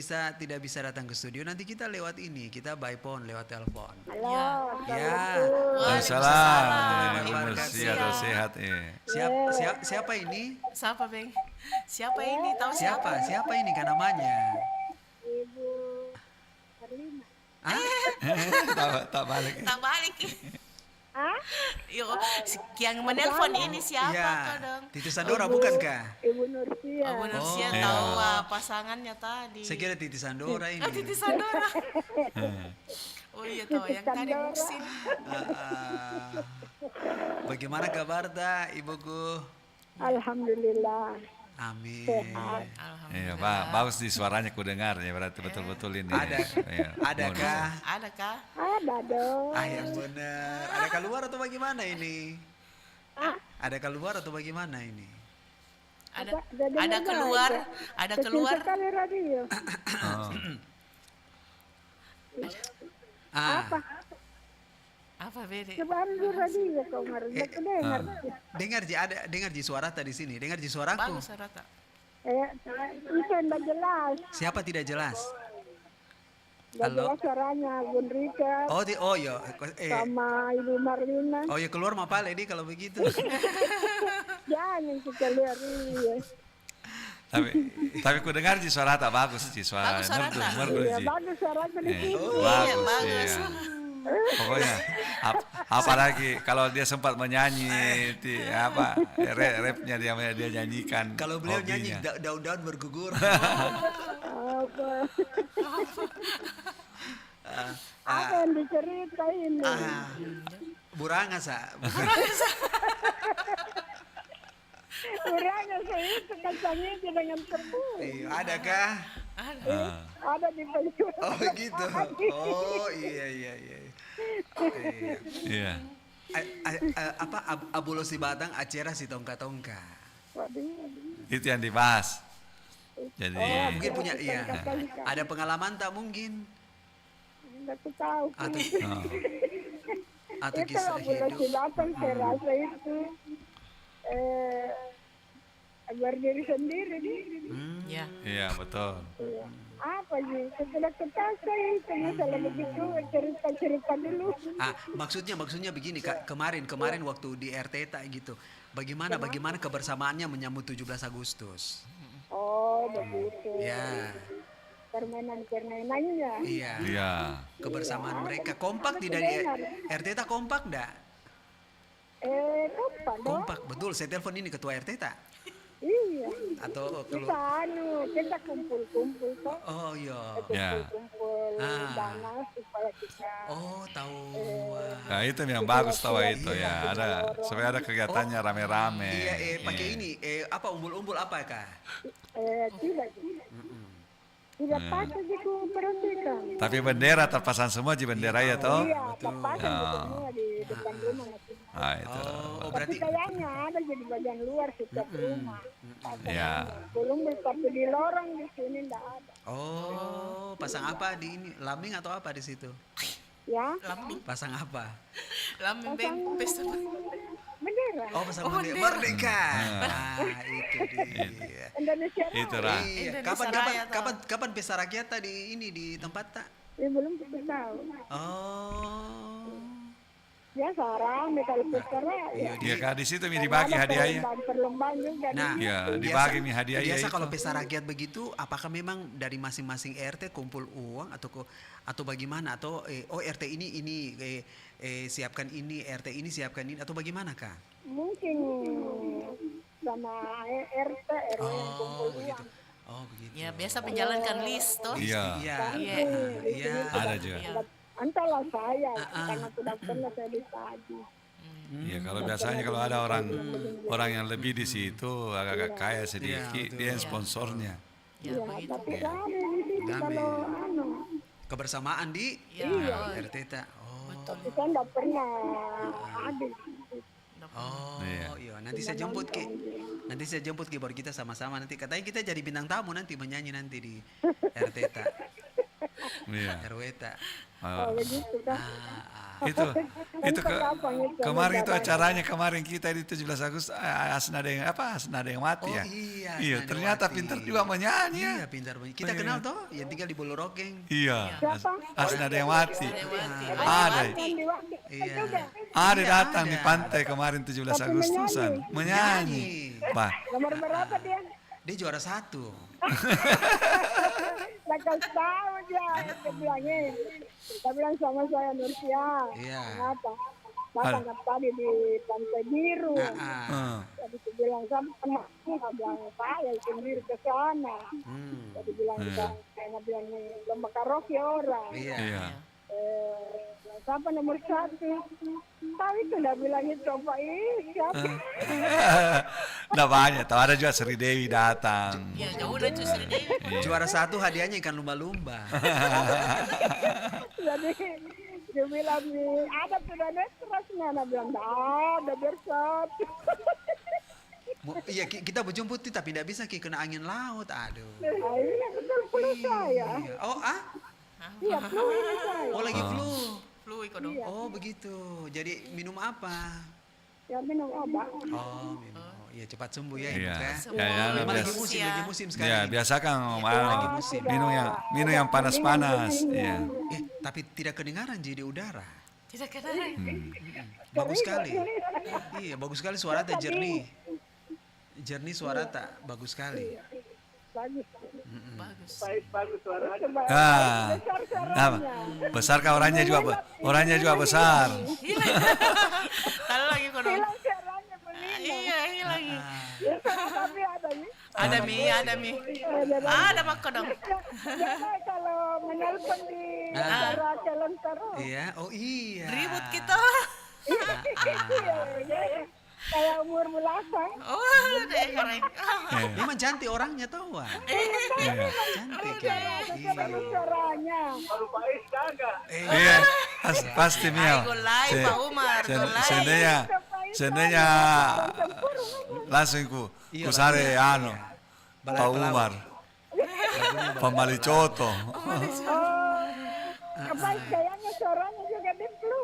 bisa datang ke studio, nanti kita lewat ini, kita by phone, lewat telepon. Halo, Ya. Waalaikumsalam. Waalaikumsalam. Sehat, sehat. Siapa ini? Siapa, Bang? Siapa ini? Tahu siapa? Siapa ini kan namanya? Ibu Karlina. Tak balik. Tak balik. Hah? Yo, yang menelpon ini siapa Iya. kau dong? Titi Sandora bukankah? Ibu Nursia. Oh, benar Oh. sih Iya. tahu pasangannya tadi. Saya kira Titi Sandora ini. Oh, Titi Sandora. Oh iya tahu yang tadi Sandora. musim. Bagaimana kabar tak, ibuku? Alhamdulillah. Amin. Sehat. Iya, Pak. Bagus di suaranya ku dengar ya, berarti betul-betul ini. Ada, Iya, adakah? Adakah? Ada dong. Yang benar. Ada keluar atau bagaimana ini? Ada keluar atau bagaimana ini? Ada Jadi ada mana keluar, aja? ada Kecil keluar. sekali radio. Oh. Ah, Apa beda? Coba ambil radio kau dengar. Dengar. dengar Ji, ada dengar Ji suara tadi sini. Dengar Ji suaraku. Bagus Rata. Itu enggak jelas. Siapa tidak jelas? Enggak Halo? jelas suaranya. Bun Rika Oh ya, sama Ibu Marlina. oh ya keluar mah Pale di kalau begitu. Jangan kita lihat. Iya. Tapi ku dengar Ji suara tak bagus Ji, suara Bagus suara merdu, tak? merdu Iya, Ji. bagus suaranya di sini. Bagus, bagus. iya. Pokoknya apalagi kalau dia sempat menyanyi rapnya dia nyanyikan. Kalau beliau nyanyi hobinya. daun-daun bergugur. Apa? Apa yang diceritain? Buranga sa. Orangnya saya itu kacangnya dengan tebu. Adakah? Ada di penjuru. Oh gitu. Oh iya. Iya. Apa abulo si batang acera si tongka-tongka. Itu yang dibahas. Jadi Mungkin punya ada pengalaman tak mungkin Enggak tahu. atau Itu kisah Abulo hidup. si batang saya rasa itu berdiri sendiri nih. Ya. iya betul. Apa sih? Setelah ketasa itu masalah begitu cerita dulu. Maksudnya begini Kak, kemarin waktu di RT tak gitu. Bagaimana kebersamaannya menyambut 17 Agustus? Oh begitu. Ya, Permainan-permainannya. iya. Iya. Kebersamaan mereka kompak tidak di RT tak kompak enggak? Kapan dong? Kompak, betul. Saya telepon ini ketua RT tak? Iya. Atau Kita kita kumpul-kumpul kok. Oh iya. Ya. Kumpul dana supaya kita Oh tahu. Nah itu yang bagus tahu itu ya. Supaya ada kegiatannya rame-rame. Iya, pakai ini apa umbul-umbul apa Kak? tidak tidak patut diperhatikan. Tapi bendera terpasang semua di bendera ya toh. Iya, terpasang di semua di depan rumah masing-masing. Nah itu. Oh Tapi berarti kayaknya ada jadi bagian luar setiap rumah. Ya. Belum tapi di lorong di sini enggak ada. oh pasang apa di ini? Lambing atau apa di situ? Ya, Lambing. Pasang apa? Lambing pesta. bendera. Oh pasang bendera Merdeka. Itu dia. Indonesia. Itu Ra. Iya. Indonesia Raya, Kapan pesta rakyat tadi ini di tempat tak? Ya, belum kita tahu. Oh. Biasa rame kalau pesta raya. Iya Kak di situ mi dibagi hadiahnya. Perlombaan juga. Nah, Iya, biasa- dibagi mi hadiahnya Biasa itu. kalau pesta rakyat begitu, apakah memang dari masing-masing RT kumpul uang atau bagaimana atau RT ini siapkan ini, RT ini siapkan ini atau bagaimana Kak? Mungkin sama RT RW yang kumpul begitu. uang. Oh begitu. Ya, biasa menjalankan list toh. Iya. Iya. Iya. Ada juga. Entahlah saya, karena sudah pernah saya ditagi. Iya kalau biasanya kalau ada orang yang lebih di situ agak-agak kaya sedikit dia yang sponsornya. Ya, begitu. Tapi rame di situ kalau Kebersamaan di Iya. RT tak. Oh. kita enggak pernah ada. Oh, Iya. iya. Nanti saya jemput Ki baru kita sama-sama nanti. Katanya kita jadi bintang tamu nanti menyanyi nanti di RT tak. Iya. RW tak. Oh. Begitu kan. Itu kemarin itu acaranya kemarin kita di 17 Agustus Asnada yang mati Oh ya. iya. Iya, Asnada ternyata Wati. pintar juga menyanyi ya. Iya, pintar banget. Kita kenal toh, yang tinggal di Bolorokeng. Iya. Siapa? Asnada yang mati. Lewati. Ada. Iya. Ada datang di pantai kemarin 17 Agustusan menyanyi. Pak, Nomor berapa dia? Dia juara 1. Saya kasih tahu dia bilangnya. Dia bilang sama saya Nursia. Iya. Kenapa? Makan tadi di Pantai Biru. eh, Jadi dia bilang sama temanku, dia bilang saya sendiri ke sana. Jadi bilang saya bilang lomba karaoke orang. Iya. iya. Siapa nomor 1? Tapi itu udah bilang itu apa siapa? Nggak banyak, tahu ada juga Sri Dewi datang. Ya, jauh dari Sri Dewi. Iya. Juara 1 hadiahnya ikan lumba-lumba. Jadi dia bilang ada sudah netrasnya, dia bilang ada bersat. Iya, kita berjemput tapi tidak bisa Ki kena angin laut. Aduh. Iya betul flu saya. Iya. Oh, Iya flu ini saya. Oh lagi flu. Flu ikut dong. Oh begitu. Jadi minum apa? Ya minum obat. Oh minum. Oh, iya cepat sembuh ya Ibu Iya. ya. Sembuh. Ya, Memang lagi biasa. musim, Iya. lagi musim sekarang. Ya, ini. biasa kan lagi musim. minum yang panas-panas. Iya. Tapi tidak kedengaran Ji di udara. Tidak kedengaran. Bagus sekali. Iya, bagus sekali suara tak jernih. Jernih suara tak bagus sekali. Bagus. Ah, apa? Besar kah orangnya juga? Orangnya juga besar. Kalau lagi kono. Hilang suaranya begini. Iya, hilang. Tapi ada nih. Ada mi. Ada mako dong. Jangan kalau menelpon di acara calon terus. Iya, oh iya. Ribut kita. Kayak umur belasan. Oh, deh keren. Memang cantik orangnya tahu. Iya. Cantik ya. Baru suaranya. Iya, pasti Mia. Ay, golai, Pak Umar, golai. Seandainya langsung ku sare anu Pak Umar. Pamalicoto. Apa kayaknya suaranya juga diplu.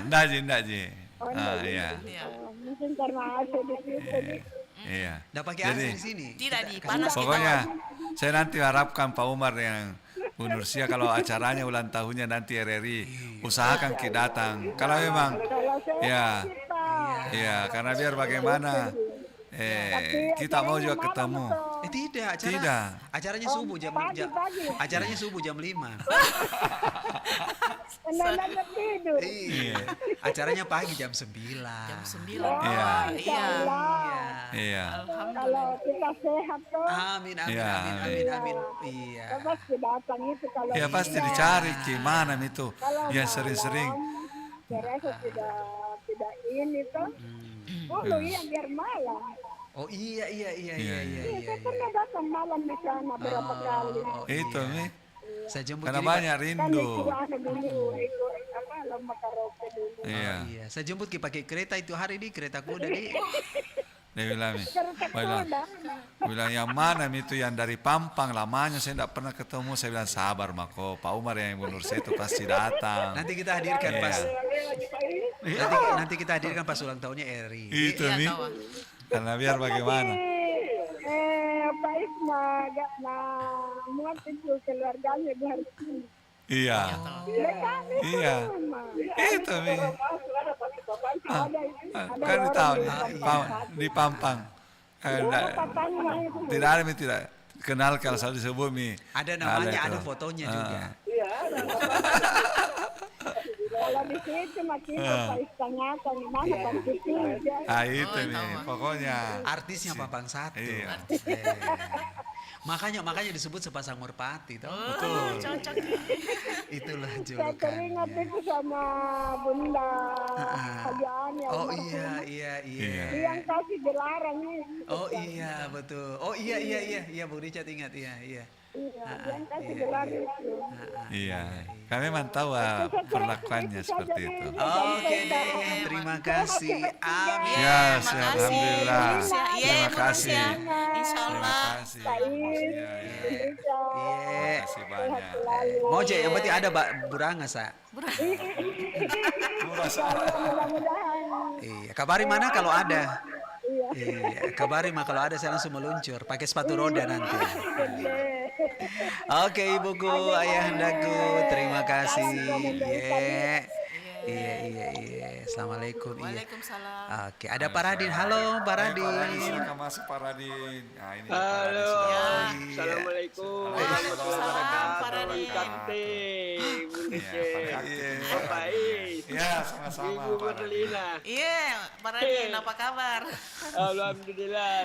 Ndak ji. Ah, iya. Iya. Mungkin karena AC di situ. Iya. Nggak pakai AC Jadi, di sini. Tidak Kita di kasih- panas pokoknya saya nanti harapkan Pak Umar dengan Bu Nursia kalau acaranya ulang tahunnya nanti RRI usahakan kita datang. Kalau memang ya ya karena biar bagaimana kita mau juga ketemu. Tidak, Tidak. acaranya subuh acaranya subuh jam 5. Nenek tidur. Iya. Acaranya pagi jam 9. Jam 9. Iya. Iya. Iya. Kalau kita sehat tuh. Amin, amin, Iya, amin, amin, amin. Iya. Pasti datang itu kalau Ya pasti dicari gimana itu yang sering-sering. saya rasa tidak ini tuh. Oh iya biar malam. Oh iya, iya, iya, Iya, iya, iya, iya. Saya pernah datang malam di sana berapa kali. Oh, Itu iya. nih. Saya jemput Karena jadi, Pak. banyak Kan rindu. itu ada dulu ikut apa lomba karaoke dulu. Iya. Iya, saya jemput pakai kereta itu hari di kereta kuda di. Dia bilang, Kereta bilang, kuda. bilang yang mana itu yang dari Pampang lamanya saya tidak pernah ketemu. Saya bilang sabar Mako, Pak Umar yang Ibu Nursia itu pasti datang. Nanti kita hadirkan Iya. pas. Nanti kita hadirkan pas ulang tahunnya Eri. Itu Iya, nih. tahu. Karena biar bagaimana. Pak Isma gak muat itu keluarganya di hari ini. Iya. Iya. Itu nih. Kan tahu nih, di Pampang. Papanya itu. Tidak ada mi tidak kenal kalau saya disebut mi. Ada namanya, itu. ada fotonya juga. Kalau di situ makin Pak Isma di mana Pak Isma. Ah itu nih, pokoknya. Artisnya Papang Satu. Iya. Makanya disebut sepasang merpati, toh. Oh, cocok. Itulah Saya teringat julukannya. itu sama Bunda Hajiani. Oh iya, iya, iya. Yang kasih dilarang itu. Oh iya, betul. Oh iya, Bu Richard ingat, iya. Iya, yang kasih dilarang itu. Iya. Kami memang tahu perlakuannya seperti itu. Oke deh, terima kasih. Amin. Ya, makasih. alhamdulillah. Iya, Terima Bu kasih. Nursia. Insya Terima Allah. kasih. Iya, iya. Iya. Terima kasih banyak. Moje, yang penting ada Buranga, Sa. Mudah-mudahan. Iya, kabari mana kalau ada. Iya, kabari mah kalau ada saya langsung meluncur pakai sepatu roda nanti. Oke, ibuku, ayahandaku, terima kasih. Iya. Assalamualaikum. Iya. Waalaikumsalam. Oke, ada Pak Radin. Halo, Pak Radin. Silakan masuk Pak Radin. Nah, ini Halo, Iya. assalamualaikum Waalaikumsalam, Pak Radin. Kante, Bu Nursia, Iya. Bapak Is, Ya, sama-sama. Ibu Pak Radin. Berlina. Iya, Pak Radin, apa kabar? Alhamdulillah,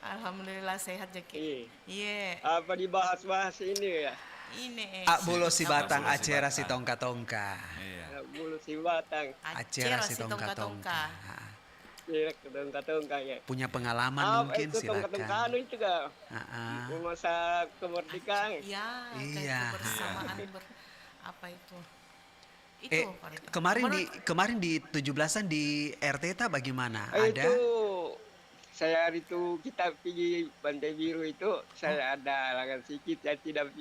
Alhamdulillah sehat Jeki. Iya, apa dibahas-bahas ini ya? ini Bulo si Batang, acera si tongka-tongka. Iya. Bulu si batang, Acera si tongka-tongka. ya ketongka-tongka ya. Punya pengalaman mungkin itu tongka-tongka silakan. anu itu ga? Ah. Masa kemerdekaan. Iya, Iya. kebersamaan apa itu? Itu Pak Radin. Kemarin di 17-an di RT bagaimana? Itu Ada? saya hari itu kita pergi Pantai Biru itu saya ada halangan sedikit saya tidak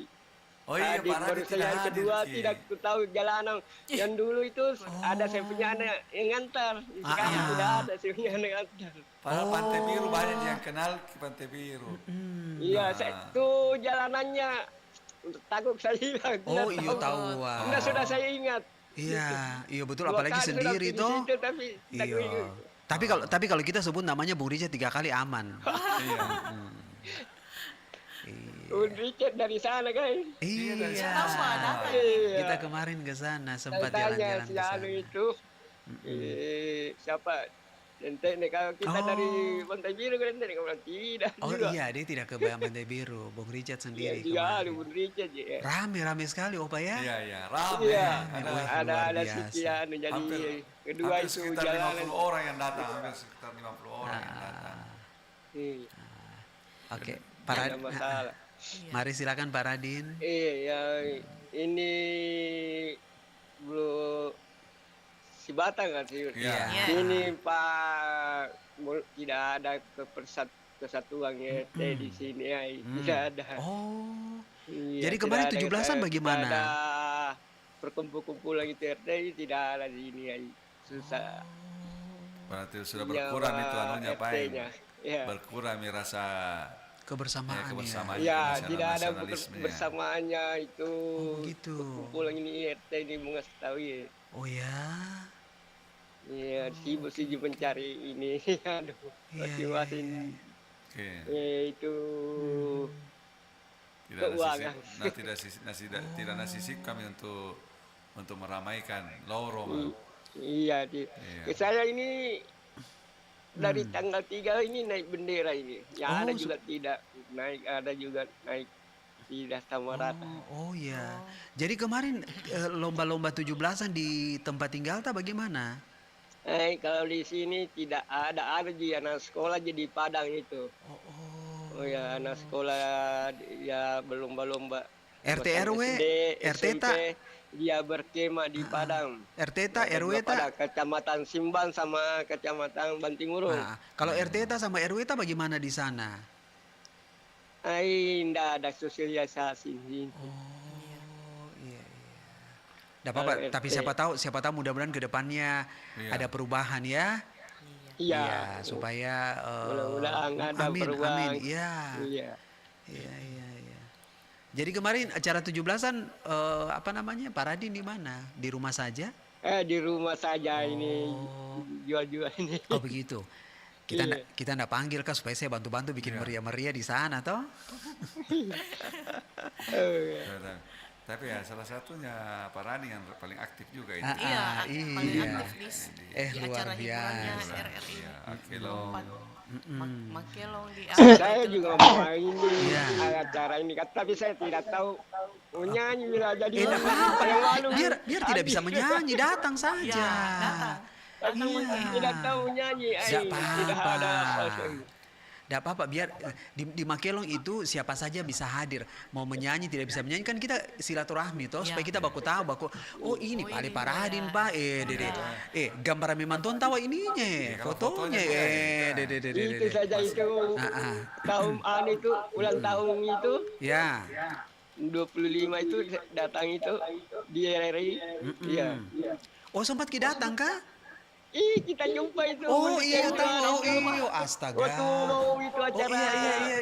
Oh iya, hadir. Pak Baru Radit saya tidak yang hadir, kedua Ci. tidak tahu jalanan. Yang dulu itu ada saya punya anak yang ngantar. Sekarang tidak ada saya punya anak yang ngantar. Padahal Pantai Biru banyak yang kenal ke Pantai Biru. Iya, saya tuh jalanannya takut saya hilang. Oh tidak iya tahu. Sudah sudah saya ingat. Iya, iya betul 2 apalagi kali sudah sendiri pergi toh. situ, tapi tak Iya. ingat. Tapi kalau kita sebut namanya Bung Richard 3 kali aman. Iya. Richard dari sana kan. Iya. Tahu ada apa? Iya. Kita kemarin ke sana sempat Saya tanya jalan-jalan si ke Anu sana. itu, siapa? Ente nih kalau kita dari Pantai Biru kan ente nih bilang tidak Oh juga. iya, dia tidak ke Pantai Biru, Bung Richard Iya sendiri juga ada kemarin. Bung Richard ya. Rame sekali Opa ya. Iya, iya. Ramai. Iya, Wah, ada luar biasa. sekian jadi Hampir- kedua hampir itu sekitar jalan. 50 orang yang datang, hampir sekitar 50 orang yang datang. Iya, Oke, tidak Pak ada masalah. Mari silakan Pak Radin. Iya, ini Bro si Batang kan sih. Iya. Iya. Ini Pak tidak ada kesatuan RT di sini ya, tidak ada. Oh. Iya, Jadi tidak kemarin ada 17-an kita- bagaimana? Tidak ada perkumpul-kumpulan itu RT tidak ada di sini ya. Susah. Berarti sudah Iya, berkurang Pak, itu anunya, Pak. RT-nya. Iya. Berkurang rasa Kebersamaan ya. kebersamaan. Ya, nasional- tidak ada nasionalismenya. bersamaannya itu. Oh, begitu. Kumpulan ini RT ini mengetahui. Oh ya. Iya, sibuk mencari ini. Aduh, Iya, masing-masing. Oke. Itu Tidak keuangan. tidak nasisip kami untuk meramaikan lorong. Iya, Iya. ke saya ini dari tanggal 3 ini naik bendera ini. Yang Oh, ada juga tidak naik, ada juga naik tidak sama rata. Oh ya. Jadi kemarin lomba-lomba 17-an di tempat tinggal tak bagaimana? Kalau di sini tidak ada aja anak sekolah jadi Padang itu. Oh ya, anak sekolah ya berlomba-lomba. RT Bukan RW, SD, RT SMP, tak? dia berkemah di Padang. RT tak, RW Pada tak? Kecamatan Simban sama Kecamatan Bantimurung. Nah, kalau RT tak sama RW tak bagaimana di sana? Tidak ada sosialisasi. Oh, iya. Tidak apa-apa, Kalau tapi RT. siapa tahu mudah-mudahan ke depannya Iya. ada perubahan ya. Iya. Supaya Mudah-mudahan ada amin, perubahan. amin. Iya. Iya. Iya. Jadi kemarin acara 17-an apa namanya? Pak Radin di mana? Di rumah saja? Di rumah saja ini jual-jual ini. Oh begitu. Kita ndak panggil kah supaya saya bantu-bantu bikin meriah-meriah di sana toh? Tapi ya salah satunya Pak Rani yang paling aktif juga itu. Iya, paling iya. aktif di Luar acara hiburannya biasa. RRI. Iya, Akelo. Makelong di Saya juga mau ini Iya. acara ini, tapi saya tidak tahu menyanyi bila jadi. Ndak apa-apa. Yang lalu Biar tidak bisa menyanyi, datang saja. Ya, datang. tidak tahu menyanyi. Ndak Tidak apa-apa. ada apa. Tidak apa-apa, biar di Makelong itu siapa saja bisa hadir. Mau menyanyi, tidak bisa menyanyi, kan kita silaturahmi toh, supaya kita baku tahu, oh ini Pak Ali Paradin Pak, gambaran memang tuan tahu ininya, kalau fotonya, fotonya Itu saja itu tahun itu ulang tahun itu ya. 25 itu datang itu di RRI. Iya. Oh sempat kita datang kah? Kita jumpa itu. Oh iya Di tahu, rumah. astaga. Waktu mau itu Oh acara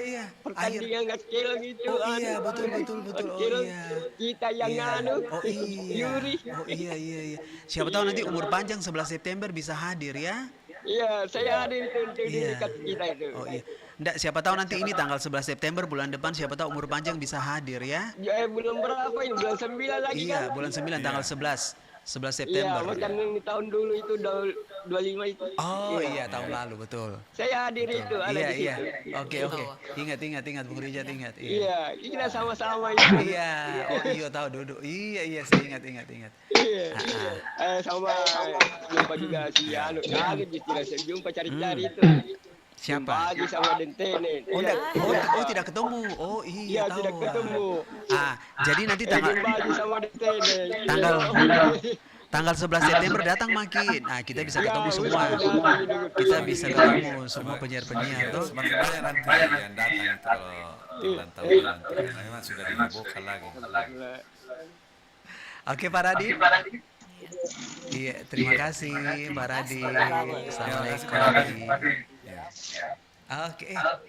iya. pertandingan Gakelong itu. Oh iya, betul. Gakelong, Oh iya. kita yang Iya. anu. Oh iya. Yuri. Oh iya. Siapa tahu nanti umur panjang 11 September bisa hadir ya. Iya, saya ada itu di Iya. dekat kita itu. Oh iya. Nggak, siapa tahu nanti ini tanggal 11 September bulan depan siapa tahu umur panjang bisa hadir ya. Ya, bulan berapa ini? Bulan 9 lagi Iya, kan? bulan 9 tanggal 11 Iya, September. macam yang tahun dulu itu 25 itu. Oh iya, tahun lalu betul. Saya hadir itu, ada di Iya. situ. Oke. Ingat Bung Rijat ingat. Iya, kita sama-sama itu. Iya. Oh iya tahu duduk. Iya, saya ingat. Iya. Sama jumpa juga si Anu. Kaget tidak saya jumpa cari-cari itu. Siapa? Pagi sama Dentene. Oh, Iya. tidak ketemu. Oh iya, Iya, tahu. tidak ketemu. Jadi nanti tanggal Bagi sama Dentene. Tanggal- Tanggal 11 September datang makin. Nah, kita bisa ketemu semua. Kita bisa ketemu semua penyiar-penyiar tuh. Semakin banyak nanti yang datang itu kalau di bulan tahun nanti. Karena memang sudah dihebohkan lagi. Oke, Pak Radin. Iya, terima kasih Pak Radin. Assalamualaikum. Oke,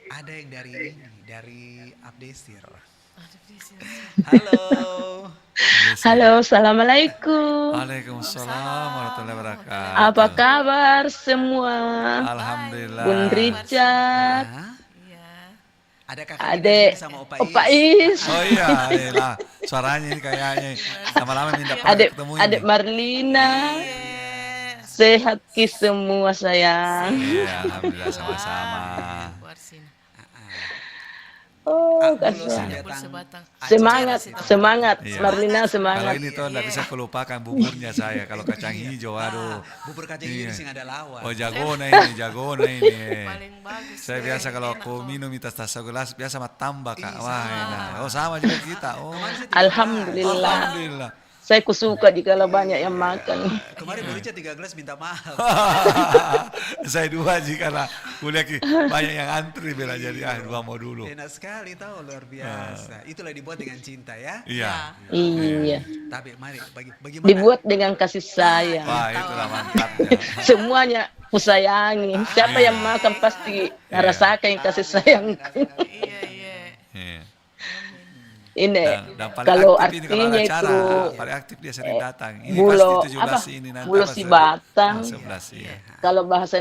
ada yang dari Abdesir. Halo. Halo, assalamualaikum. Waalaikumsalam warahmatullahi wabarakatuh. Apa kabar semua? Alhamdulillah. Bun Richard, Ada kakak Adek, Ida sama Opa Opa Is. Is, Oh iya, lah suaranya ini kayaknya lama-lama minta Adek, ketemu Adek ini. Marlina. Sehat ki semua sayang. Iya, alhamdulillah sama-sama. Oh, Bulus kasihan. datang. Semangat, semangat, Iya. Marlina Kalau semangat. ini tuh nggak bisa kelupakan buburnya saya. Kalau kacang hijau, aduh. Bubur kacang Iya. hijau sing ada lawan. Oh jagona ini. Paling bagus. Saya biasa kalau aku minum minta tas segelas biasa mah tambah kak. Wah, enak. Oh sama juga kita. Oh, Alhamdulillah. alhamdulillah. Saya kusuka jika banyak yang makan. Kemarin Burica 3 gelas minta maaf. Saya 2 sih karena kuliah banyak yang antri bela jadi 2 mau dulu. Enak sekali tahu, luar biasa. Itulah dibuat dengan cinta ya. Iya. Iya. Tapi mari bagaimana? Dibuat dengan kasih sayang. Wah itulah mantapnya. Semuanya kusayangi. Siapa yang makan pasti rasakan kasih sayang. Iya, iya. Iya. Ini Dan paling kalau aktif ini kalau artinya ada acara, itu paling aktif dia sering datang. Ini bulo pasti 17 apa? ini nanti. Bulo apa, si batang. 11 iya. Kalau bahasa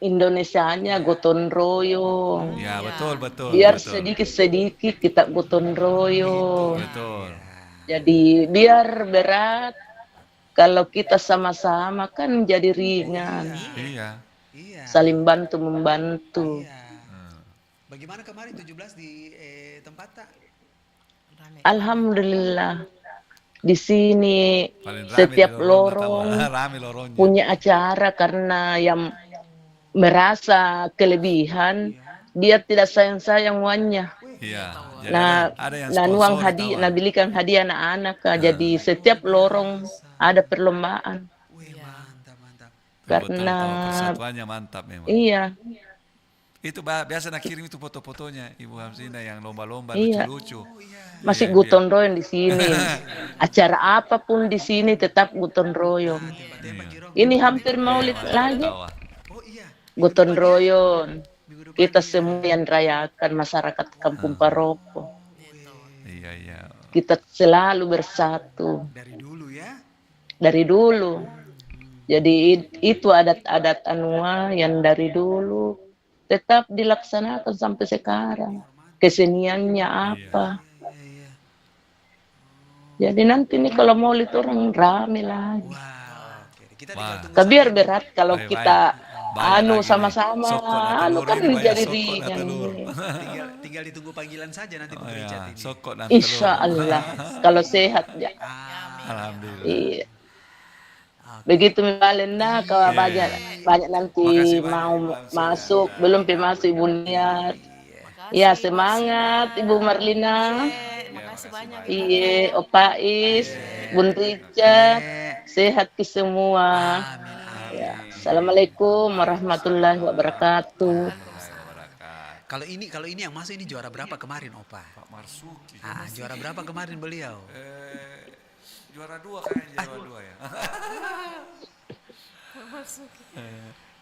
Indonesianya gotong royong. Ya betul betul. Biar betul. sedikit-sedikit kita gotong royong. Betul. Jadi biar berat kalau kita sama-sama kan jadi ringan. Iya. Iya. Saling bantu membantu. Iya. Bagaimana kemarin 17 di tempat tak? Alhamdulillah. Di sini Paling rame setiap di lorong, lorong rame lorongnya. punya acara karena yang merasa kelebihan dia tidak sayang-sayang uangnya. Iya. Jadi Nah, ada yang nah nuang sponsor hadiah, kawan. nah belikan hadiah anak-anak. Jadi setiap lorong ada perlombaan. Wih, mantap, mantap. Betul, karena betul. Persatuannya mantap memang. Iya, Itu biasa nak kirim itu foto-fotonya Ibu Hamsina yang lomba-lomba Iya. lucu-lucu. masih Iya, gotong royong di sini. Acara apapun di sini tetap gotong royong. Ini hampir maulid lagi. Tawa. Oh iya. Gotong royong. Kita semua yang rayakan masyarakat Kampung Paropo. Iya iya. Kita selalu bersatu Dari dulu ya. dari dulu. Jadi itu adat-adat Anua yang dari dulu tetap dilaksanakan sampai sekarang. Keseniannya apa? Jadi nanti nih kalau maulid orang rame lagi. Wow. Oke. Kita Wah. tinggal tunggu Tapi biar berat kalau Baik, kita Banyak anu lagi nih. sama-sama, Sokot atau anu telur kan ini banyak jadi sokot ringan. atau telur. tinggal ditunggu panggilan saja nanti Oh, Bu iya. Richard ini. Sokot dan Insya telur. Allah kalau sehat ya. Alhamdulillah. Iya. Begitu Malena kalau banyak nanti Makasih banyak, mau Ibu Hamsina. masuk belum masuk Ibu Niat. Ya semangat Ibu Marlina. Makasih banyak. Iya Opa Is, Bun Richard, sehat ki semua. Ya. Assalamualaikum warahmatullahi wabarakatuh. Kalau ini yang masuk ini juara berapa kemarin, Opa? Pak Marsuki. Juara berapa kemarin beliau? Juara 2 kayaknya juara 2 ya.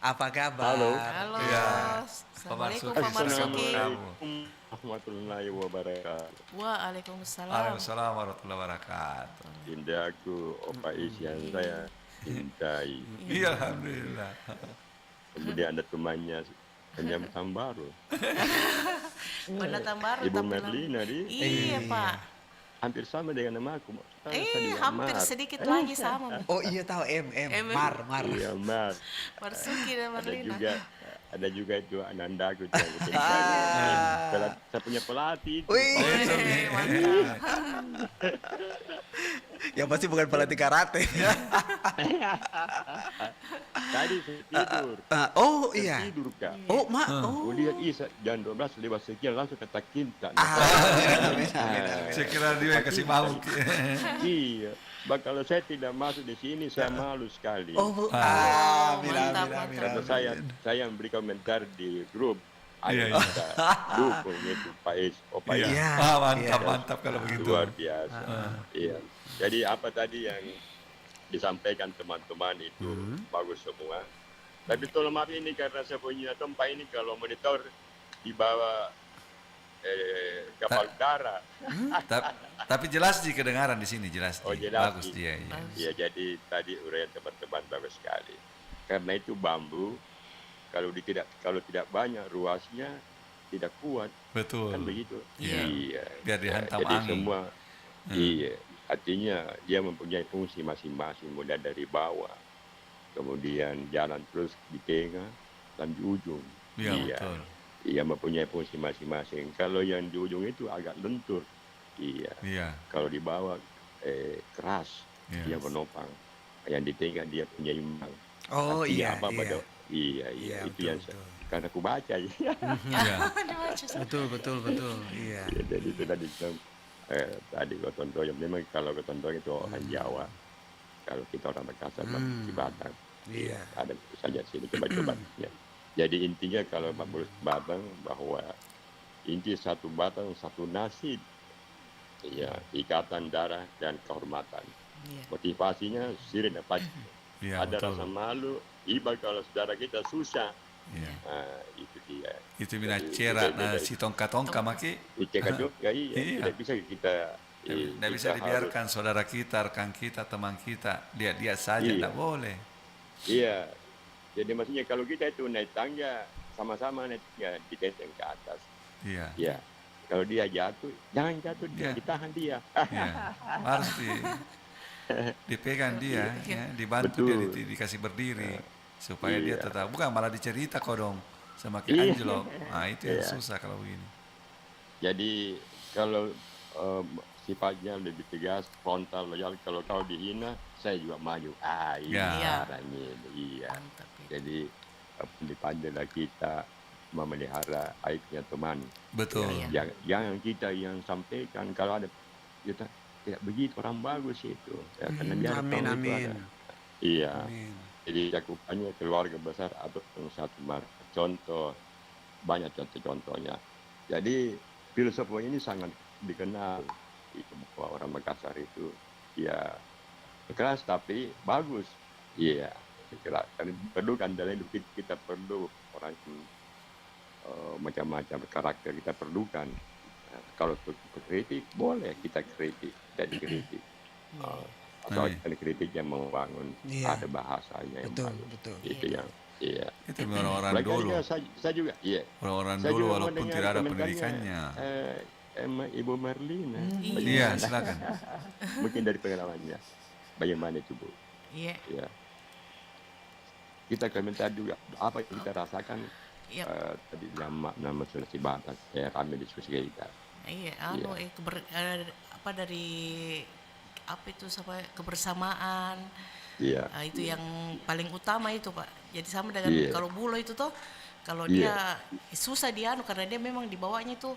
Apa kabar? Halo. Halo. Iya. Assalamualaikum Pak Pak Marsuki. Warahmatullahi wabarakatuh. Waalaikumsalam. Waalaikumsalam warahmatullahi wabarakatuh. Indah aku Opa Is yang saya cintai. Iya alhamdulillah. Kemudian ada temannya penyambut baru. Pendatang baru Ibu tapi Merlina di Iya, Pak. hampir sama dengan nama aku. Saya juga Hampir Mar. sedikit lagi sama. Oh iya tahu Mar. Iya, Mar. Marsuki dan Marlina. Ada juga itu Ananda aku yang saya punya pelatih. itu. Wih. Yang pasti bukan pelatih karate. Tadi saya tidur. Oh iya. Tidur kak. Oh Aku lihat jam 12 lewat sekian langsung kata cinta. Saya kira dia yang kasih mau. Iya. Sebab kalau saya tidak masuk di sini, saya malu sekali. Oh, mantap, Karena mantap. saya memberi komentar di grup. Ayo Iya, iya. kita dukung itu Pak Is. Oh, Pak Is. Iya. Iya, Mantap, iya. mantap kalau begitu. Luar biasa. Iya. Jadi apa tadi yang disampaikan teman-teman itu bagus semua. Tapi tolong maaf ini karena saya punya tempat ini kalau monitor di bawah kapal udara. Tapi jelas sih kedengaran di sini, jelas. Oh, Ji. jelas, Bagus Ji. dia. Iya. Ya, jadi tadi uraian teman-teman bagus sekali. Karena itu bambu kalau tidak banyak ruasnya tidak kuat, Betul. kan begitu. Iya. Iya. Biar dihantam Jadi angin. semua iya, artinya dia mempunyai fungsi masing-masing mulai dari bawah, kemudian jalan terus di tengah dan di ujung. Iya, betul. Iya, mempunyai fungsi masing-masing. Kalau yang di ujung itu agak lentur. Iya. Iya. Kalau di bawah keras, Iya. dia menopang. Yang di tengah dia punya imbang. Oh, Artinya iya, apa iya. pada iya itu betul, yang betul. karena aku baca ya. Iya. Betul. Iya. Jadi itu tadi gotong royong memang kalau gotong royong itu orang Jawa. Kalau kita orang Makassar di Batak. Iya. Ada saja sini coba-coba ya. Jadi intinya kalau Pak Batang bahwa inti satu batang satu nasib. Ya, ikatan darah dan kehormatan. Iya. Motivasinya sirin apa? Iya, Ada betul. rasa malu, iba kalau saudara kita susah. Iya. Itu dia. Itu mina Jadi, cera kita- na si tongka-tongka maki. Icek juga iya, Iya. tidak bisa kita Tidak bisa kita dibiarkan saudara kita, rekan kita, teman kita. Dia saja, Iya. tidak boleh. Iya. Jadi maksudnya kalau kita itu naik tangga sama-sama naik tangga ditenteng ke atas. Iya. Iya. Kalau dia jatuh, jangan jatuh dia, Iya. ditahan dia. Iya. Harus dipegang dia, ya, dibantu dia Betul. dikasih berdiri supaya dia Iya. tetap bukan malah dicerita kok dong sama Ki Iya. Angelo. Nah, itu yang Iya. susah kalau begini. Jadi kalau sifatnya lebih tegas, frontal, loyal. Kalau kau dihina, saya juga maju. Ini Ya. caranya. Iya. Mantap. Ya. Jadi dipandanglah kita memelihara aibnya teman. Betul. Iya. Jangan kita yang sampaikan kalau ada kita tidak begitu orang bagus itu. Ya, karena dia Amin, tahu itu amin. ada. Iya. Amin. Jadi cakupannya keluarga besar atau satu contoh banyak contoh-contohnya. Jadi filosofi ini sangat dikenal itu bahwa orang Makassar itu ya keras tapi bagus. Iya, keras. Dan perlu kan dalam hidup kita perlu orang macam-macam karakter kita perlukan. Kalau untuk kritik boleh kita kritik, tidak dikritik. Atau ada kritik yang membangun, Iya. ada bahasanya yang Betul, bagus. betul. Itu yang iya. Itu orang-orang Lagi dulu. saya juga iya. Orang-orang Saya dulu juga walaupun mendengar tidak ada komentarnya, pendidikannya. Ibu Marlina. Iya, silakan. Mungkin dari pengalamannya. Bagaimana itu, Bu? Iya. Ya. Kita komentar juga apa yang kita rasakan Iya. tadi nama Sulawesi Batak. Kami diskusi kita. Iya, Iya. apa dari apa itu kebersamaan. Iya. Itu yang paling utama itu, Pak. Jadi sama dengan Iya. kalau bulo itu toh, kalau Iya. dia susah karena dia memang dibawanya itu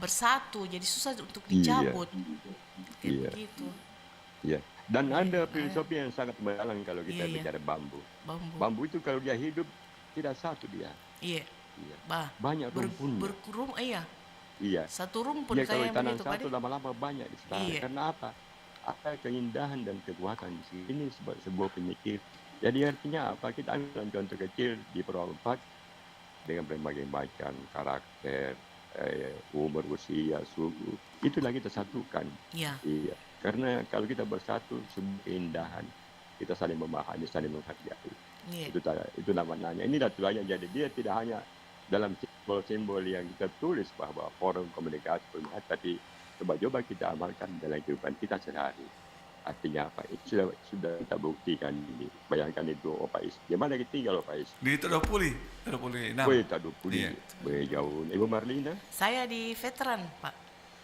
bersatu, jadi susah untuk Iya. dicabut. Kayak Iya. begitu. Iya. Dan ada filosofi yang sangat mendalam kalau kita Iya, iya. bicara bambu. Bambu. Bambu itu kalau dia hidup tidak satu dia. Iya. Iya. Banyak Banyak rumpunnya. berkurum, iya. Iya. Satu rumpun Dia kalau kayak tanam begitu, satu Pak. lama-lama banyak di sana. Iya. Karena apa? Ada keindahan dan kekuatan di sini. Ini sebuah penyakit. Jadi artinya apa? Kita ambil contoh kecil di Pulau Empat dengan berbagai macam karakter, umur, usia, suku. Itulah kita satukan. Iya. Iya. Karena kalau kita bersatu, sebuah keindahan. Kita saling memahami, saling menghargai. Iya. Itu namanya. Inilah tujuannya. Jadi dia tidak hanya dalam simbol-simbol yang kita tulis bahwa forum komunikasi, tapi coba-coba kita amalkan dalam kehidupan kita sehari. Artinya apa? Itu sudah kita buktikan ini. Bayangkan itu, Pak Is. Di mana kita tinggal, Pak Is? Di Todopuli, 26. Wih, tak dupuli. Iya. Jauh. Ibu Marlina? Saya di veteran, Pak.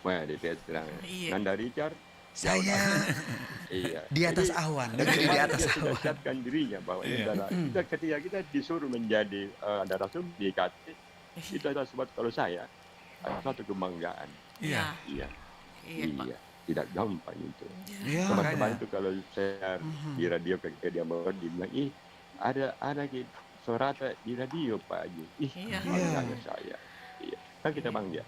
Wah, di Vietnam. Iya. Nanda Richard? Saya Iya. di atas Jadi, awan, negeri di atas dia sudah awan. siapkan dirinya bahwa ini Iya. adalah ketika kita disuruh menjadi narasumber di KT, itu adalah sebab kalau saya ada suatu kebanggaan. Iya. Iya. Iya, Pak. Iya. tidak gampang itu. Iya. Teman-teman itu kalau saya di radio ketika dia mau dia bilang, ih ada gitu suara di radio Pak Haji. Ih, Iya. bangga saya. Iya. Kan kita bangga.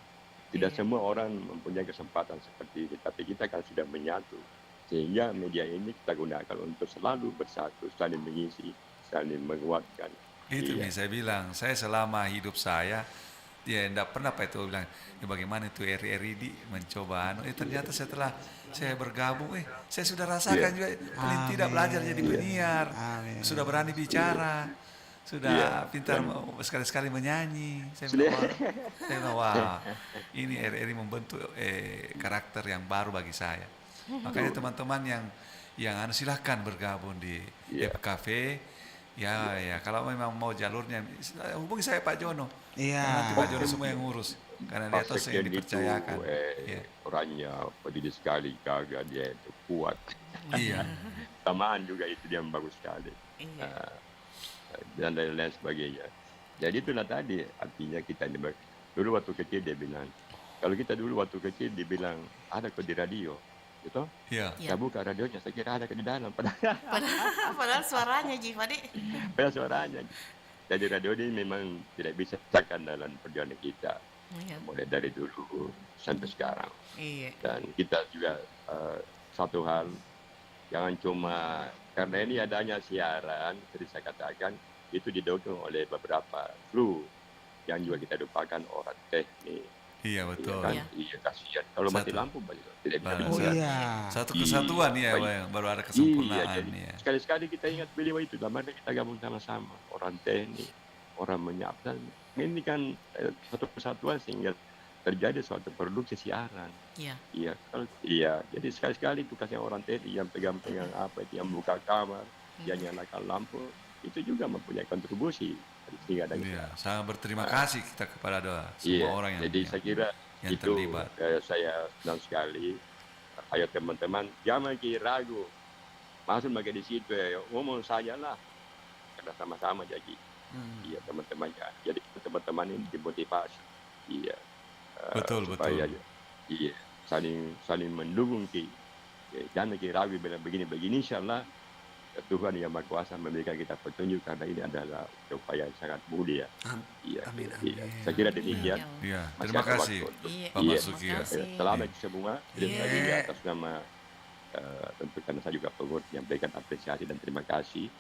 Tidak semua orang mempunyai kesempatan seperti ini, tapi kita kan sudah menyatu. Sehingga media ini kita gunakan untuk selalu bersatu, saling mengisi, saling menguatkan. Itu Iya. nih saya bilang, saya selama hidup saya ya enggak pernah Pak itu bilang ya bagaimana itu RRID mencoba ternyata setelah saya bergabung saya sudah rasakan juga paling tidak belajar jadi penyiar, sudah berani bicara, sudah pintar sekali-sekali menyanyi. Saya bilang wah ini RRI membentuk karakter yang baru bagi saya. Makanya teman-teman yang silahkan bergabung di FKV. Ya, kalau memang mau jalurnya, hubungi saya Pak Jono. Iya. Nanti Pak Jono semua yang ngurus. Karena dia terus yang dipercayakan. Orangnya peduli sekali, gagah dia itu kuat. Iya. Tamaan juga itu dia bagus sekali. Dan lain-lain sebagainya. Jadi itulah tadi artinya kita ini. Dulu waktu kecil dia bilang, kalau kita dulu waktu kecil dia bilang ada kok di radio. Gitu? Iya. Saya buka radionya, saya kira ada di dalam. Padahal suaranya Ji, Padi. Padahal suaranya. Jadi radio ini memang tidak bisa disahkan dalam perjalanan kita. Iya. Mulai dari dulu sampai sekarang. Iya. Dan kita juga satu hal, jangan cuma, karena ini adanya siaran, seperti saya katakan, itu didukung oleh beberapa kru yang juga kita lupakan orang teknik. Iya betul. Iya kasihan. Kalau mati lampu tidak bisa Iya. Satu kesatuan ya, baru ada kesempurnaan. Iya, sekali-sekali kita ingat beliau itu, lamanya kita gabung sama-sama. Orang teknik, orang menyiapkan. Ini kan satu kesatuan sehingga terjadi suatu produksi siaran. Iya. Iya. Jadi sekali-sekali tugasnya orang teknik yang pegang-pegang apa itu, yang buka kamar, yang nyalakan lampu, itu juga mempunyai kontribusi. Sangat berterima kasih kita kepada semua orang yang jadi saya kira yang itu terlibat. Saya senang sekali. Ayo teman-teman, jangan ragu. Masuk bagi di situ, ngomong saja lah. Karena sama-sama jadi. Iya teman-teman ya. Jadi teman-teman ini dimotivasi. Iya. Betul. Iya. Saling mendukung ki. Jangan ragu bilang begini-begini, insyaallah Tuhan yang Maha Kuasa memberikan kita petunjuk karena ini adalah upaya yang sangat mulia. Amin. Saya kira demikian. Iya. Terima kasih Pak Basuki. Selamat semua. Terima kasih atas nama tentu karena saya juga pengurus yang memberikan apresiasi dan terima kasih.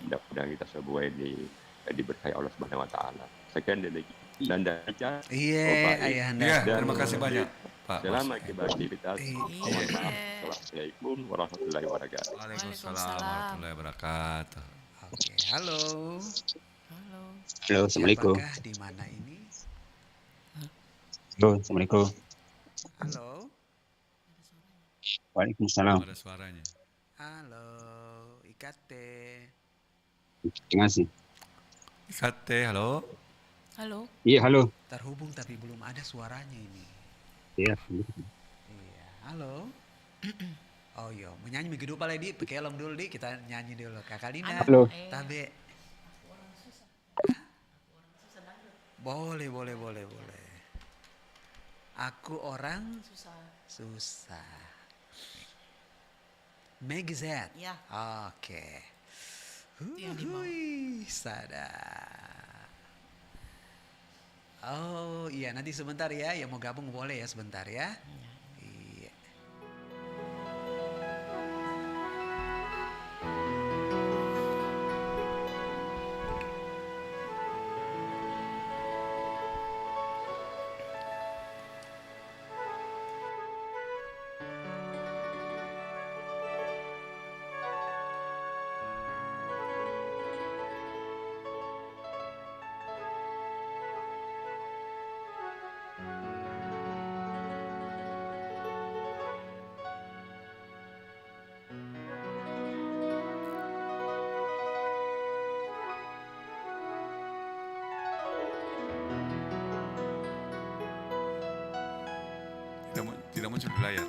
Mudah-mudahan kita semua ini diberkahi Allah Subhanahu Wa Taala. Sekian demikian. Dan Ayahanda. Terima kasih banyak Pak. Selamat beraktivitas. Assalamualaikum warahmatullahi wabarakatuh. Waalaikumsalam warahmatullahi wabarakatuh. Oke, halo. Halo, assalamualaikum. Siapakah di mana ini? Halo, assalamualaikum. Halo. Waalaikumsalam. Ada suaranya. Halo, Ikate. Terima kasih. Ikate, halo. Halo. Iya, halo. Terhubung tapi belum ada suaranya ini. Iya. Iya, halo. Oh iya, menyanyi begitu pala di, pekelom dulu di, kita nyanyi dulu. Kakak Lina. Halo. Tabe. Boleh. Aku orang susah. Meg Z. Ya. Oke. Yang di bawah. Sadar. Oh iya, nanti sebentar ya, yang mau gabung boleh ya sebentar ya. Iya. Tidak muncul di layar.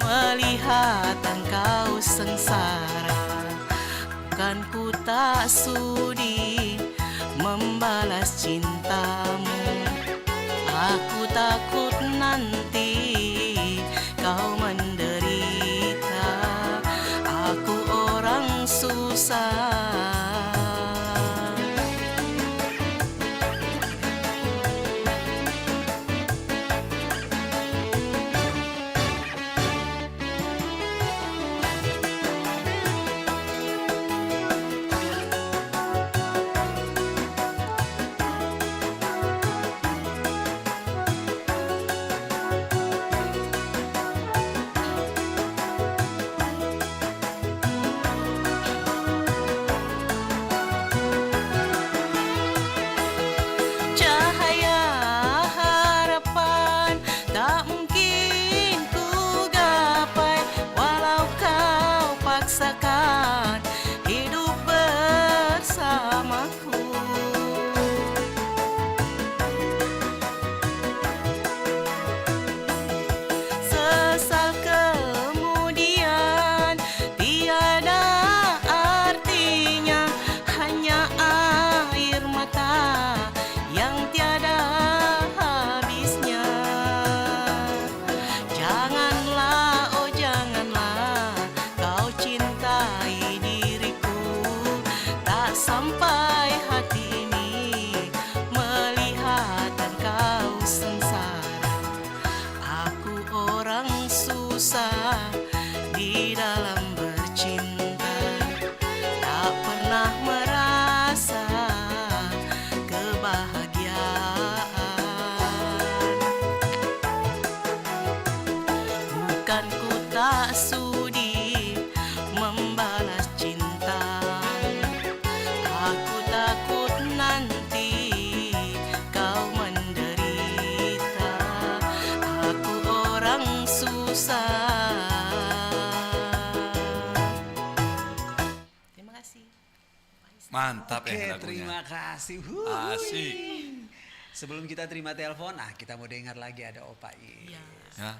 melihat engkau sengsara. Bukan ku tak sudi membalas cintamu, aku takut nanti kau menderita. Aku orang susah. Cahaya harapan tak mungkin ku gapai, walau kau paksakan hidup bersamaku. Sesal kemudian tiada artinya, hanya air mata yang tiada habisnya. Janganlah, oh janganlah kau cintai diriku, tak sampai hati ini melihat engkau sengsara. Aku orang susah di dalam bercinta, tak pernah merasa kebahagiaan. Bukan ku tak sudi membalas cinta, aku takut nanti kau menderita. Aku orang susah. Terima kasih. Mantap Oke, ya lagunya. terima kasih. Asik. Sebelum kita terima telepon, kita mau dengar lagi ada Opa I. Ya.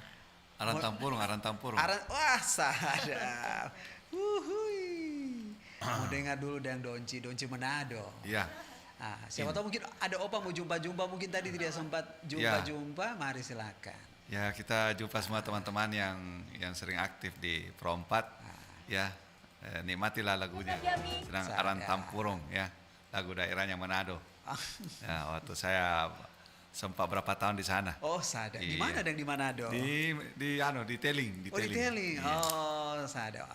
Aran tampurung. Wah, sadap. Wuhui. Mau dengar dulu dan Donci Manado. Iya. Siapa tahu mungkin ada Opa mau jumpa-jumpa, mungkin tadi tidak sempat jumpa-jumpa, mari silakan. Ya, kita jumpa semua teman-teman yang sering aktif di Pro 4. Ya, nikmatilah lagunya. Sedang Aran Tampurung ya, lagu daerahnya Manado. Ya, waktu saya sempat berapa tahun di sana. Oh, sadar. Di mana dan di Manado? Di Teling, di Teling. Iya. Oh, sadar.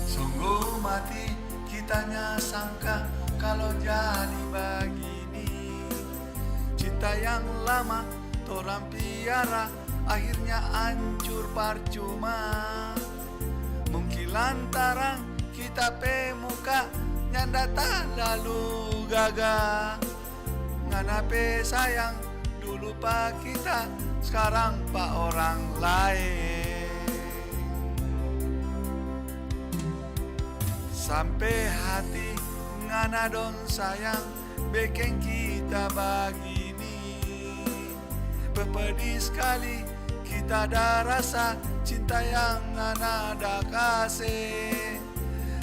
Sungguh mati kitanya sangka kalau jadi begini. Cinta yang lama torang piara akhirnya hancur percuma. Mungkin lantaran kita pemuka nyanda tak lalu gagah. Ngana pe sayang dulu pak kita, sekarang pak orang lain. Sampai hati ngana don sayang bikin kita begini. Berpedih sekali kita ada rasa cinta yang ngana ada kasih.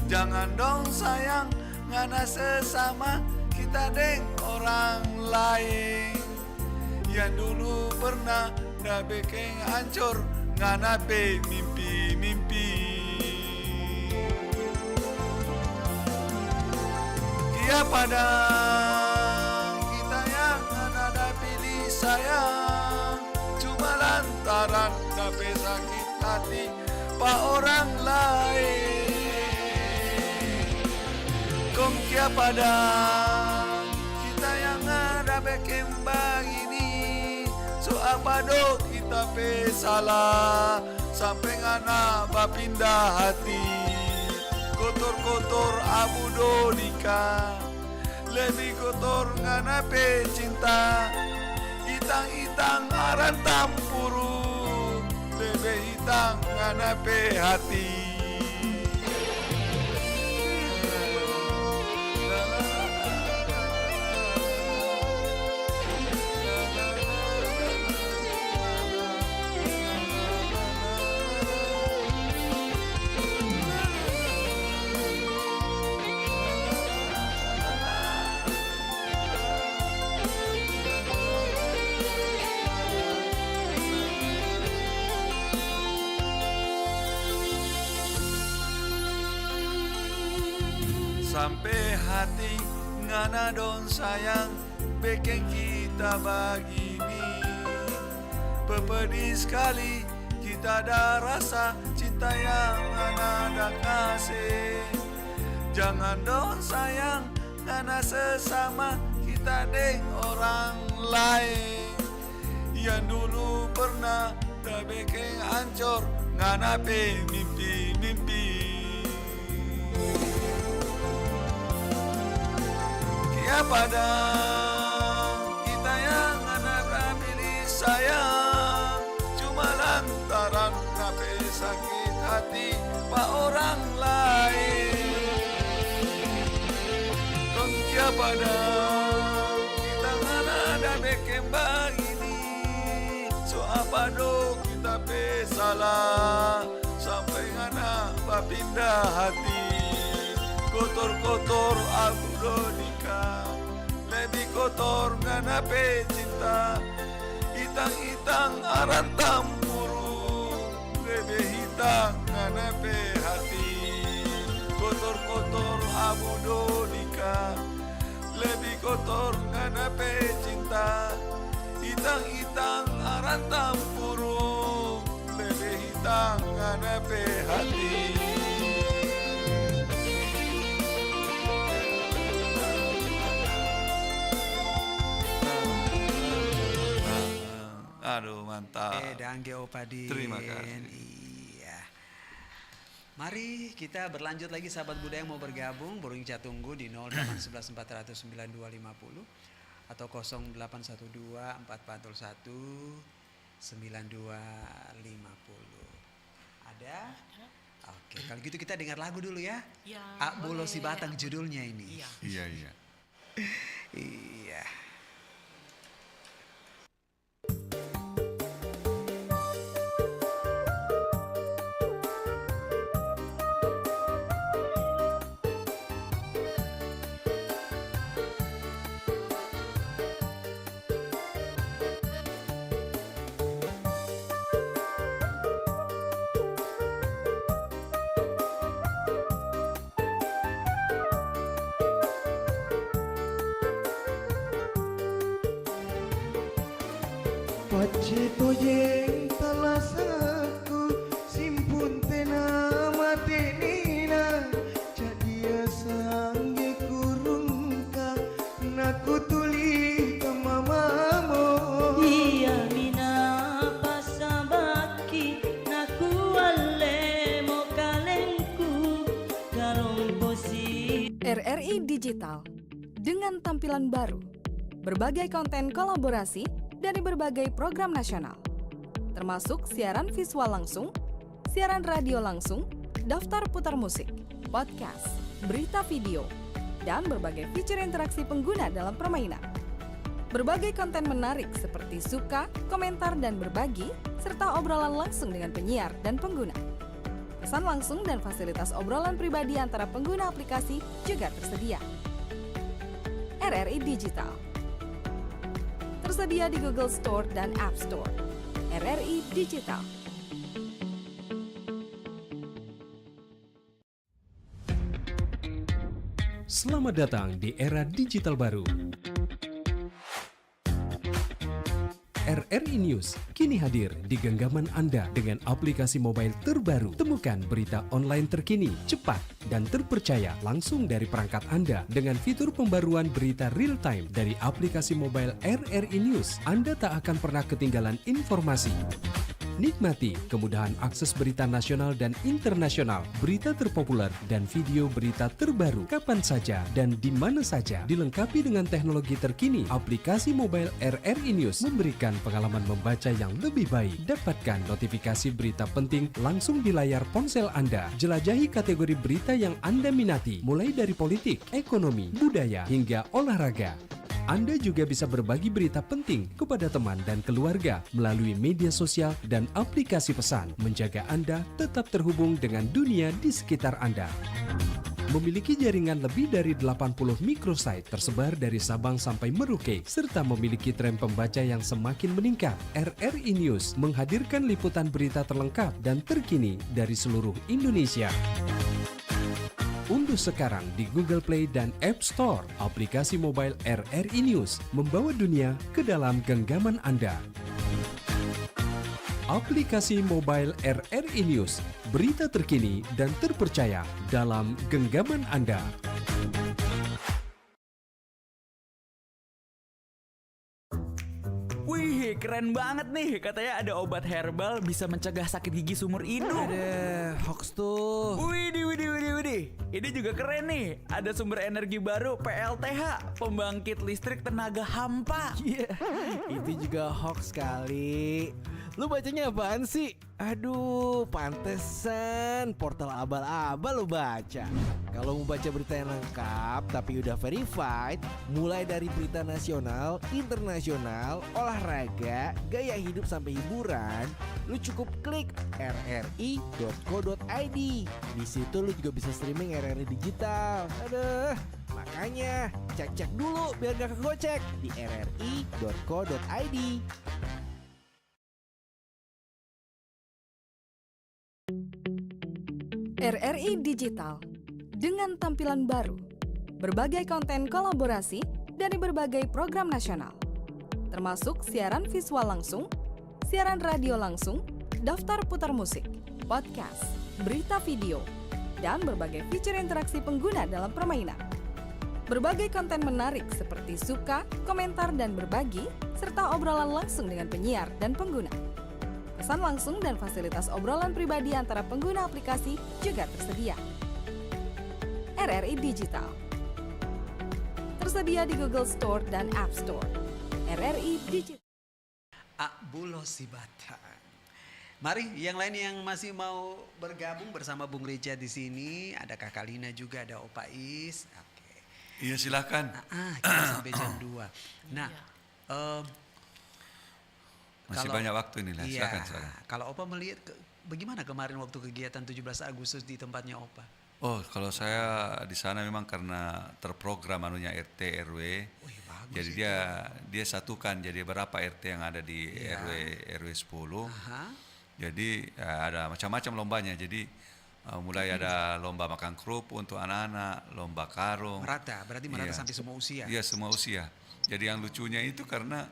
Jangan dong sayang ngana sesama kita deng orang lain. Yang dulu pernah dah bikin hancur ngana pe mimpi-mimpi. Kia padang kita yang ada pilih sayang, cuma lantaran dapat sakit hati pak orang lain. Kong kia padang kita yang ada bikin begini. apa do kita pe salah sampai ngana bapindah hati. Kotor-kotor abu do nikah, lebih kotor ngana pe cinta. Itang-itang aran tampuru, lebih hitang ngana pe hati. Sampai hati ngana don sayang bikin kita begini. Pedih sekali kita ada rasa cinta yang ngana ada kasih. Jangan don sayang ngana sesama kita deng orang lain. Yang dulu pernah dah bikin hancur ngana pe mimpi-mimpi. Ya padang kita yang anak pilih sayang, cuma lantaran ngape sakit hati pak orang lain. Don kia padang kita ada bikin begini, so apa do kita pe salah sampai ngana bapindah hati. Kotor-kotor aku do nikah, lebih kotor ngana pe cinta. Itang-itang aran tampuru, lebih hitang ngana pe hati. Kotor-kotor abu do nikah, lebih kotor ngana pe cinta. Itang-itang aran tampuru, lebih hitang ngana pe hati. Aduh mantap. Dangge Opadin. Terima kasih. Iya. Mari kita berlanjut lagi sahabat budaya yang mau bergabung. Burung Ica tunggu di 0811 400 9250 atau 0812 4401 9250. Ada? Oke, kalau gitu kita dengar lagu dulu ya. Ya, Bolo Si boleh. Batang judulnya ini. Iya, iya. Iya. Pace toyeng talasaku simpun tena matenina cadia sangge kurungka naku tuli kamamamo dia mina pasabaki naku alle mo kalengku galong posi. RRI Digital dengan tampilan baru, berbagai konten kolaborasi dari berbagai program nasional, termasuk siaran visual langsung, siaran radio langsung, daftar putar musik, podcast, berita video, dan berbagai fitur interaksi pengguna dalam permainan. Berbagai konten menarik seperti suka, komentar, dan berbagi, serta obrolan langsung dengan penyiar dan pengguna. Pesan langsung dan fasilitas obrolan pribadi antara pengguna aplikasi juga tersedia. RRI Digital tersedia di Google Store dan App Store. RRI Digital. Selamat datang di era digital baru. RRI News kini hadir di genggaman Anda dengan aplikasi mobile terbaru. Temukan berita online terkini, cepat, dan terpercaya langsung dari perangkat Anda dengan fitur pembaruan berita real time dari aplikasi mobile RRI News. Anda tak akan pernah ketinggalan informasi. Nikmati kemudahan akses berita nasional dan internasional, berita terpopuler, dan video berita terbaru kapan saja dan di mana saja. Dilengkapi dengan teknologi terkini, aplikasi mobile RRI News memberikan pengalaman membaca yang lebih baik. Dapatkan notifikasi berita penting langsung di layar ponsel Anda. Jelajahi kategori berita yang Anda minati, mulai dari politik, ekonomi, budaya, hingga olahraga. Anda juga bisa berbagi berita penting kepada teman dan keluarga melalui media sosial dan aplikasi pesan, menjaga Anda tetap terhubung dengan dunia di sekitar Anda. Memiliki jaringan lebih dari 80 microsite tersebar dari Sabang sampai Merauke, serta memiliki tren pembaca yang semakin meningkat. RRI News menghadirkan liputan berita terlengkap dan terkini dari seluruh Indonesia. Unduh sekarang di Google Play dan App Store aplikasi mobile RRI News, membawa dunia ke dalam genggaman Anda. Aplikasi mobile RRI News, berita terkini dan terpercaya dalam genggaman Anda. Wih, keren banget nih. Katanya ada obat herbal bisa mencegah sakit gigi seumur hidup. Ada hoax tuh. Widih. Ini juga keren nih. Ada sumber energi baru PLTH, pembangkit listrik tenaga hampa. Iya, itu juga hoax kali. Lu bacanya apaan sih? Aduh, pantesan portal abal-abal lu baca. Kalau mau baca berita yang lengkap tapi udah verified, mulai dari berita nasional, internasional, olahraga, gaya hidup sampai hiburan, lu cukup klik rri.co.id. Di situ lu juga bisa streaming RRI digital. Aduh, makanya cek-cek dulu biar gak kegocek di rri.co.id. RRI Digital dengan tampilan baru, berbagai konten kolaborasi dari berbagai program nasional, termasuk siaran visual langsung, siaran radio langsung, daftar putar musik, podcast, berita video, dan berbagai fitur interaksi pengguna dalam permainan. Berbagai konten menarik seperti suka, komentar, dan berbagi, serta obrolan langsung dengan penyiar dan pengguna. Pesan langsung dan fasilitas obrolan pribadi antara pengguna aplikasi juga tersedia. RRI Digital tersedia di Google Store dan App Store. RRI Digital. Bulo Sibatang. Mari yang lain yang masih mau bergabung bersama Bung Reja di sini, ada Kakak Lina juga, ada Opa Is. Oke. Iya silakan. Kita sampai jam 2. Nah, masih banyak waktu ini lah, silakan. Kalau Opa melihat bagaimana kemarin waktu kegiatan 17 Agustus di tempatnya Opa? Oh, kalau saya di sana memang karena terprogram anunya RT RW. Jadi dia satukan jadi berapa RT yang ada di RW 10. Jadi ada macam-macam lombanya. Jadi mulai ada lomba makan kerupuk untuk anak-anak, lomba karung. Merata, berarti merata sampai semua usia. Iya, semua usia. Jadi yang lucunya itu karena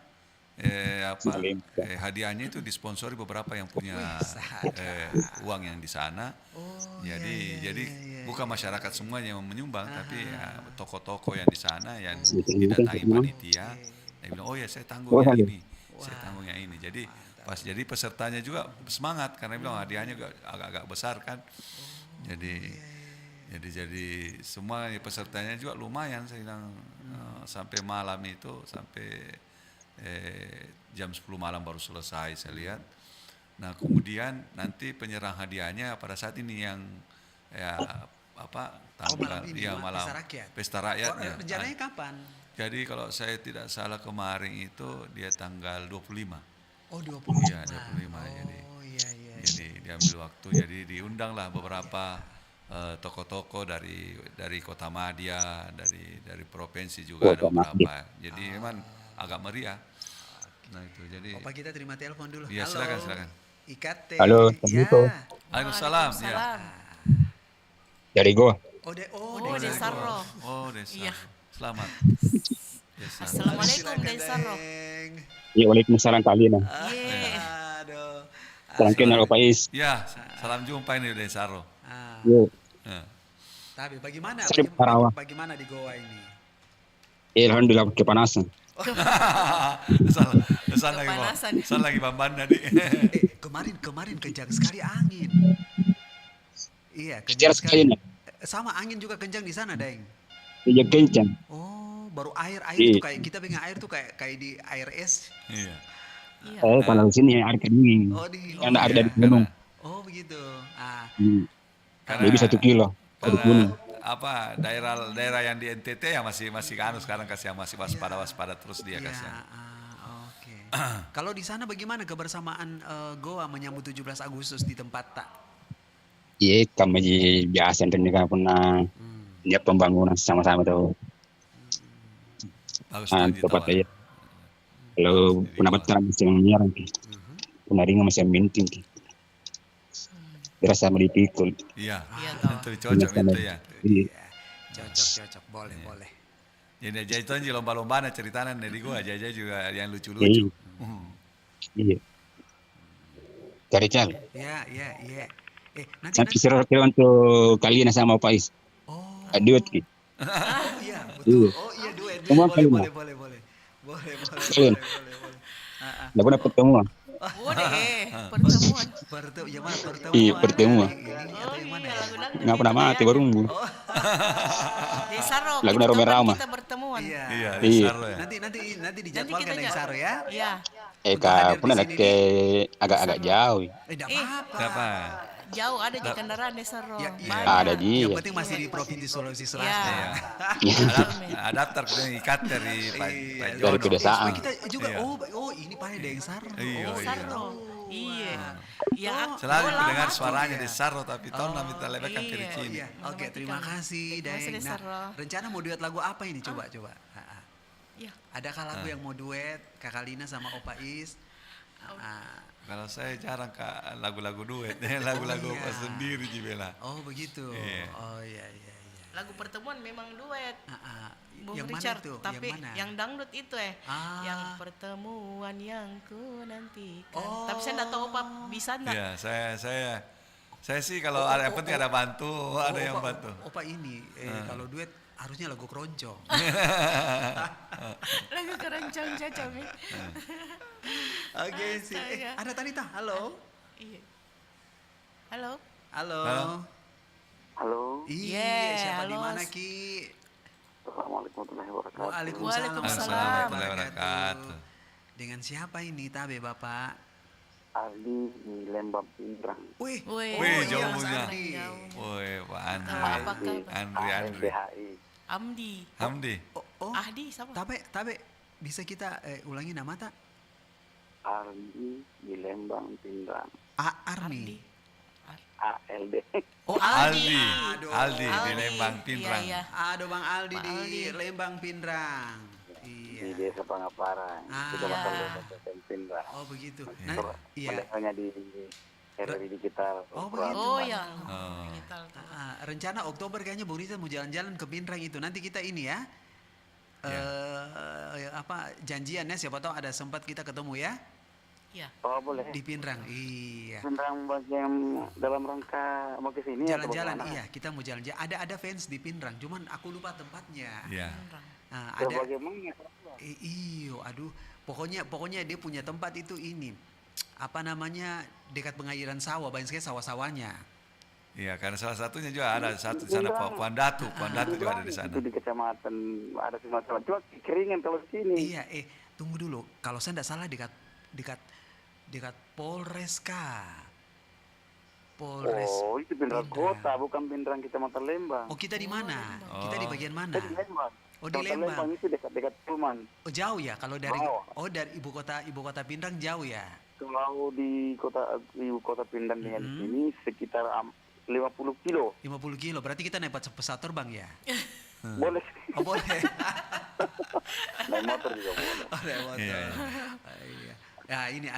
hadiahnya itu disponsori beberapa yang punya uang yang di sana. Jadi bukan masyarakat semuanya yang menyumbang, tapi toko-toko yang di sana yang didatangi panitia. Dia bilang, oh ya saya tanggung yang ini, saya tanggung yang ini. Jadi jadi pesertanya juga semangat karena bilang hadiahnya agak besar kan. Jadi semua pesertanya juga lumayan. Saya bilang sampai malam itu sampai jam 10 malam baru selesai saya lihat. Nah kemudian nanti penyerang hadiahnya pada saat ini yang malam pesta rakyatnya. Rencananya kapan? Jadi kalau saya tidak salah kemarin itu dia tanggal 25. Oh 25. Iya 25 jadi diambil waktu, jadi diundanglah beberapa toko-toko dari Kota Madya, dari provinsi juga ada beberapa. Jadi memang agak meriah. Nah itu jadi. Opa kita terima telepon dulu. Iya silakan. IKT. Halo, Assalamualaikum. Waalaikumsalam. Ya. Dari Go. Desa Roh. Oh Desa. Iya. Selamat. Assalamualaikum Desaro. Ya, waalaikumsalam Kak Alina. Aduh. Salam kenal Pak Is. Ya, salam jumpa ini dari Saro. Ya. Tapi bagaimana? Saya di Tarawa. Bagaimana di Goa ini? Alhamdulillah kepanasan. Salah lagi Bambanda nih. Kemarin kencang sekali angin. Iya, Kejar kencang sekali. sekali. Sama angin juga kencang di sana, Deng. Iya kencang. Oh, baru air Iya. tuh kayak kita pengen air tuh kayak di air es. Iya. Kalau di sini air kering. Karena ada dari gunung. Oh, begitu. Lebih 1 kilo. Dari gunung. Apa daerah yang di NTT ya masih sekarang kasih masih waspada terus dia kasih. Oke. Kalau di sana bagaimana kebersamaan Goa menyambut 17 Agustus di tempat tak? Iya, kami biasa dan juga pernah lihat pembangunan sama-sama tuh. Bagus tempat aja. Kalau pendapat terang masih menyiarang, penaringan masih minting. Terasa melipikul. Iya, itu cocok itu ya. Cocok, boleh. Jadi aja itu aja lomba-lombaan ceritanya dari gua aja juga yang lucu-lucu. Iya. Cari cal. Iya. Nanti Sampai kira untuk kalian sama Pak Is. Duet gitu. Iya, betul. Oh iya duet. Boleh. Kalian. Nggak pernah pertemuan. Pertemuan. Iya, pertemuan. Nggak pernah mati baru nunggu. Desaro. Lagu Roma. Kita bertemuan. Iya, Desaro ya. Nanti dijadwalkan Desaro ya. Iya. Kak, pernah agak jauh. Tidak apa-apa. Jauh ada di kendaraan Desaro. Ada di. Yang penting masih di Provinsi Sulawesi Selatan. Adapter ikat dari Pak Dari pedesaan. Kita juga ini Pak Desaro. Iya. Ya, selalu mendengar suaranya Desaro tapi tahun kami terlebihkan ke sini. Oke, terima kasih Deng. Nah, rencana mau duet lagu apa ini coba? Adakah lagu yang mau duet Kakak Lina sama Opa Is? Kalau saya jarang lagu-lagu duet, lagu-lagu sendiri Jibela. Oh begitu. Oh iya. Lagu pertemuan memang duet. Bung Yang Richard, mana itu? tapi yang dangdut itu yang pertemuan yang ku nantikan. Tapi saya enggak tahu Pak bisa enggak? Iya, saya sih kalau ada yang penting ada bantu, ada yang bantu. Opa ini kalau duet harusnya lagu keroncong. Lagu keroncong cocok nih. Oke sih. Ada Tanita. Halo. Iya. Halo. Iya, siapa di mana Ki? Assalamualaikum warahmatullahi wabarakatuh. Waalaikumsalam warahmatullahi wabarakatuh. Dengan siapa ini Tabe Bapak? Aldi di Lembang Pindrang. Wih, jauhnya. Wih, Pak Andri. Hamdi. Ahdi sama. Tabe, bisa kita ulangi nama tak? Aldi di Lembang Pindrang. Armi. ALD. Oh, Aldi di Lembang Pindrang. Iya. Aduh Bang Aldi di Lembang Pindrang. Di Desa Pangaparang. Kecamatan Lembang Pindrang. Oh begitu. Hanya di RRI Digital. Oh begitu. Oh ya. Rencana Oktober kayaknya Bu Rita mau jalan-jalan ke Pindrang itu. Nanti kita ini ya. Janjiannya siapa tahu ada sempat kita ketemu ya. Iya. Oh boleh. Di Pindrang, iya. Pindrang bagian dalam rangka mau ke sini. Jalan-jalan, iya. Kita mau jalan-jalan. Ada fans di Pindrang, cuman aku lupa tempatnya. Iya. Ada. Bagaimana? Aduh. Pokoknya dia punya tempat itu ini. Apa namanya, dekat pengairan sawah, banyak sekali sawah-sawahnya. Iya, karena salah satunya juga ada satu di sana Puan Datu juga ada di sana. Itu di kecamatan ada masalah. Cuma keringan kalau di sini. Iya, tunggu dulu. Kalau saya tidak salah dekat Polres kah? Polres. Oh, itu Pindrang Kota, bukan Pindrang Kecamatan Lembang. Oh, kita di mana? Kita di bagian mana? Di Lembang. Oh, di Lembang. Itu dekat Tulman. Oh, jauh ya kalau dari dari ibu kota Pindrang jauh ya? Kalau di ibu kota Pindrang dengan sini sekitar 50 kilo. 50 kilo, berarti kita naik pesawat terbang ya? Boleh. Oh, boleh. Naik motor juga boleh. Oh, naik motor. Iya. Ya ini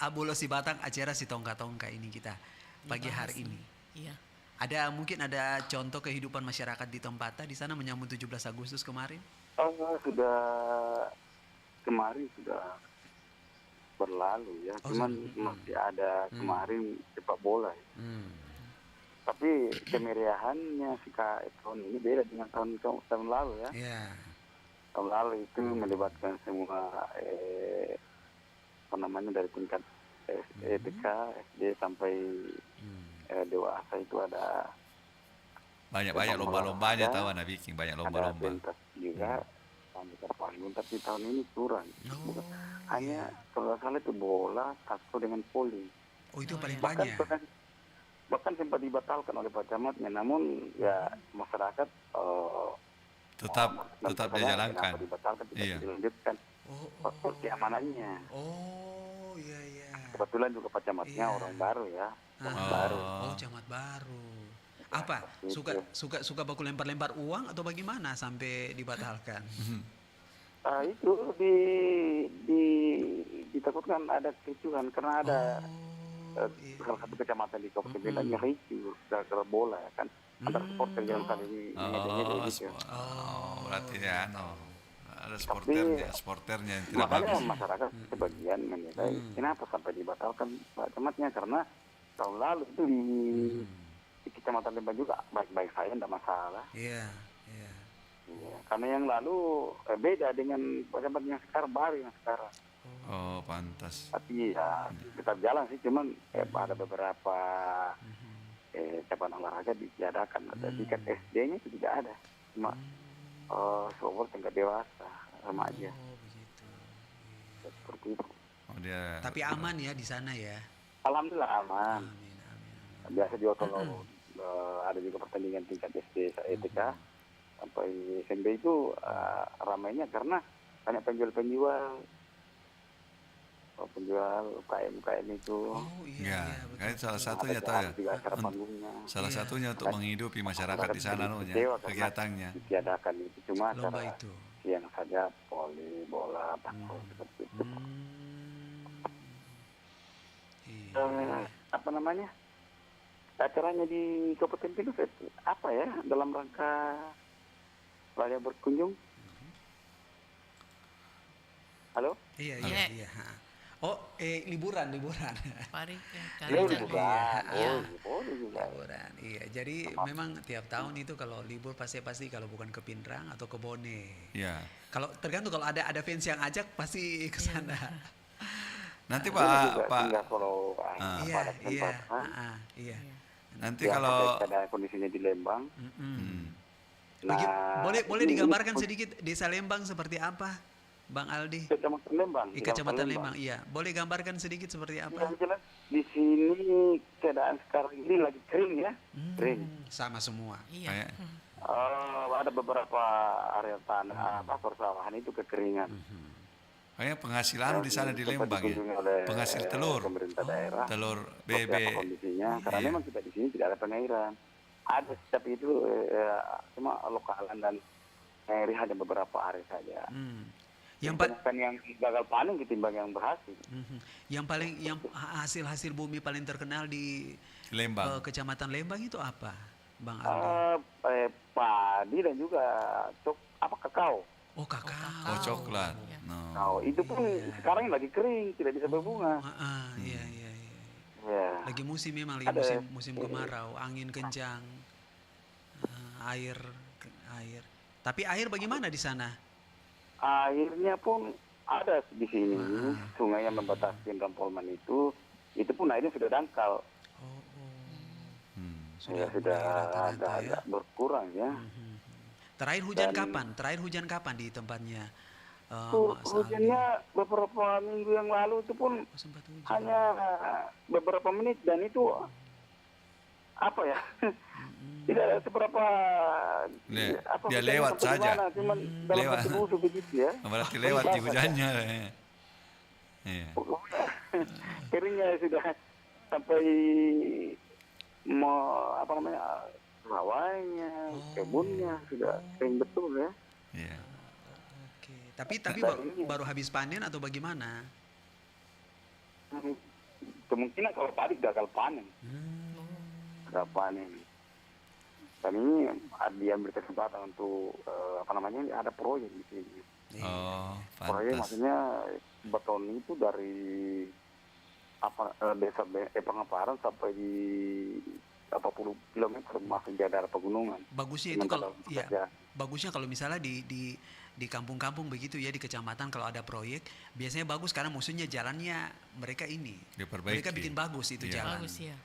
Abolo si Batang acara si tongka-tongka ini kita pagi hari ini. Iya. Mungkin ada contoh kehidupan masyarakat di Tempata di sana menyambut 17 Agustus kemarin? Sudah kemarin sudah berlalu ya, cuman masih ada kemarin sepak bola. Tapi kemeriahannya tahun ini beda dengan tahun lalu ya. Tahun lalu itu melibatkan semua dari tingkat TK, SD sampai dewasa itu ada banyak lomba-lombanya tahu anak Viking, banyak lomba-lomba. Ada pentas juga antar panggung, tapi tahun ini kurang. Hanya kalau nggak salah itu bola, tasko dengan voli. Oh itu paling banyak. Bahkan sempat dibatalkan oleh Pak Camatnya, namun ya masyarakat tetap dijalankan. Dibatalkan, tidak dilanjutkan. Faktor keamanannya. Iya. Kebetulan juga Pak Camatnya orang baru ya. Baru. Camat baru. Apa? Suka baku lempar-lempar uang atau bagaimana sampai dibatalkan? Itu ditakutkan ada kericuhan karena ada salah satu kecamatan di Kabupaten Bintan yang ricu gara-gara bola kan. Antar supporter yang saling gitu. Berarti ya ada sporternya yang tidak makanya bagus. Masyarakat sebagian menilai kenapa sampai dibatalkan Pak Camatnya, karena tahun lalu itu di Kecamatan Lembang juga baik-baik saja, tidak masalah. Iya. Karena yang lalu beda dengan Pak Camat yang sekarang, baru yang sekarang. Oh, pantas. Tapi ya tetap jalan sih, cuman ada beberapa cabang olahraga ditiadakan. Tapi kan SD-nya itu tidak ada, cuma softball tingkat dewasa, remaja. Seperti itu. Tapi aman ya di sana ya? Alhamdulillah aman. Biasa di Otolo ada juga pertandingan tingkat SD, TK sampai SMP itu ramainya karena banyak penjual UKM itu. Kan salah satunya tahu ya. Salah satunya untuk menghidupi masyarakat di sana kegiatannya. Ditiadakan itu cuma lomba acara itu. Siang saja voli, bola, tackle seperti itu. Apa namanya? Acaranya di Kabupaten Pinus apa ya? Dalam rangka raya berkunjung. Halo? Iya. Oh, liburan. Liburan. Liburan. Iya, jadi memang tiap tahun itu kalau libur pasti kalau bukan ke Pindrang atau ke Bone. Iya. Kalau tergantung kalau ada fans yang ajak pasti ke sana. Nanti Iya. Nanti kalau ada kondisinya di Lembang. Boleh digambarkan sedikit desa Lembang seperti apa? Bang Aldi. Kecamatan Lembang. Kecamatan Lembang, iya. Boleh gambarkan sedikit seperti apa? Yang jelas di sini keadaan sekarang ini lagi kering ya. Kering. Sama semua. Iya. Ada beberapa area tanah persawahan itu kekeringan. Kayak penghasilan di sana di Lembang ya. Penghasil telur. Pemerintah daerah. Telur bebek. Kondisinya karena memang kita di sini tidak ada pengairan. Ada tapi itu cuma lokalan dan air hanya beberapa area saja. Yang gagal panen ketimbang yang berhasil. Yang hasil bumi paling terkenal di Lembang. Kecamatan Lembang itu apa, Bang Aldi? Padi dan juga kakao. Oh, kakao. Oh, coklat. Kakao itu pun sekarang lagi kering, tidak bisa berbunga. Iya. Ya. Lagi musim memang, musim kemarau, angin kencang, air. Tapi air bagaimana di sana? Airnya pun ada di sini. Sungai yang membatasi Rampolman itu pun airnya sudah dangkal. Sudah agak berkurang ya. Terakhir hujan kapan di tempatnya? Hujannya beberapa minggu yang lalu itu pun hanya beberapa menit dan itu apa ya? Tidak seberapa dia lewat saja. Lewat begitu ya. Berarti lewat di hujannya. Iya. Keringnya sudah sampai sawahnya, kebunnya sudah kering betul ya. Iya. Tapi baru habis panen atau bagaimana? Kemungkinan kalau padi gagal panen. Gagal panen. Dan ini diambil kesempatan untuk ada proyek di sini. Oh, Proyek pantas. maksudnya beton itu dari desa Pengaparan sampai di 80 kilometer masuk di daerah pegunungan. Bagusnya itu Sementara kalau bagusnya kalau misalnya di kampung-kampung begitu ya, di kecamatan kalau ada proyek biasanya bagus karena musuhnya jalannya mereka ini. Diperbaiki. Mereka bikin bagus itu Iya. jalan. Bagus ya.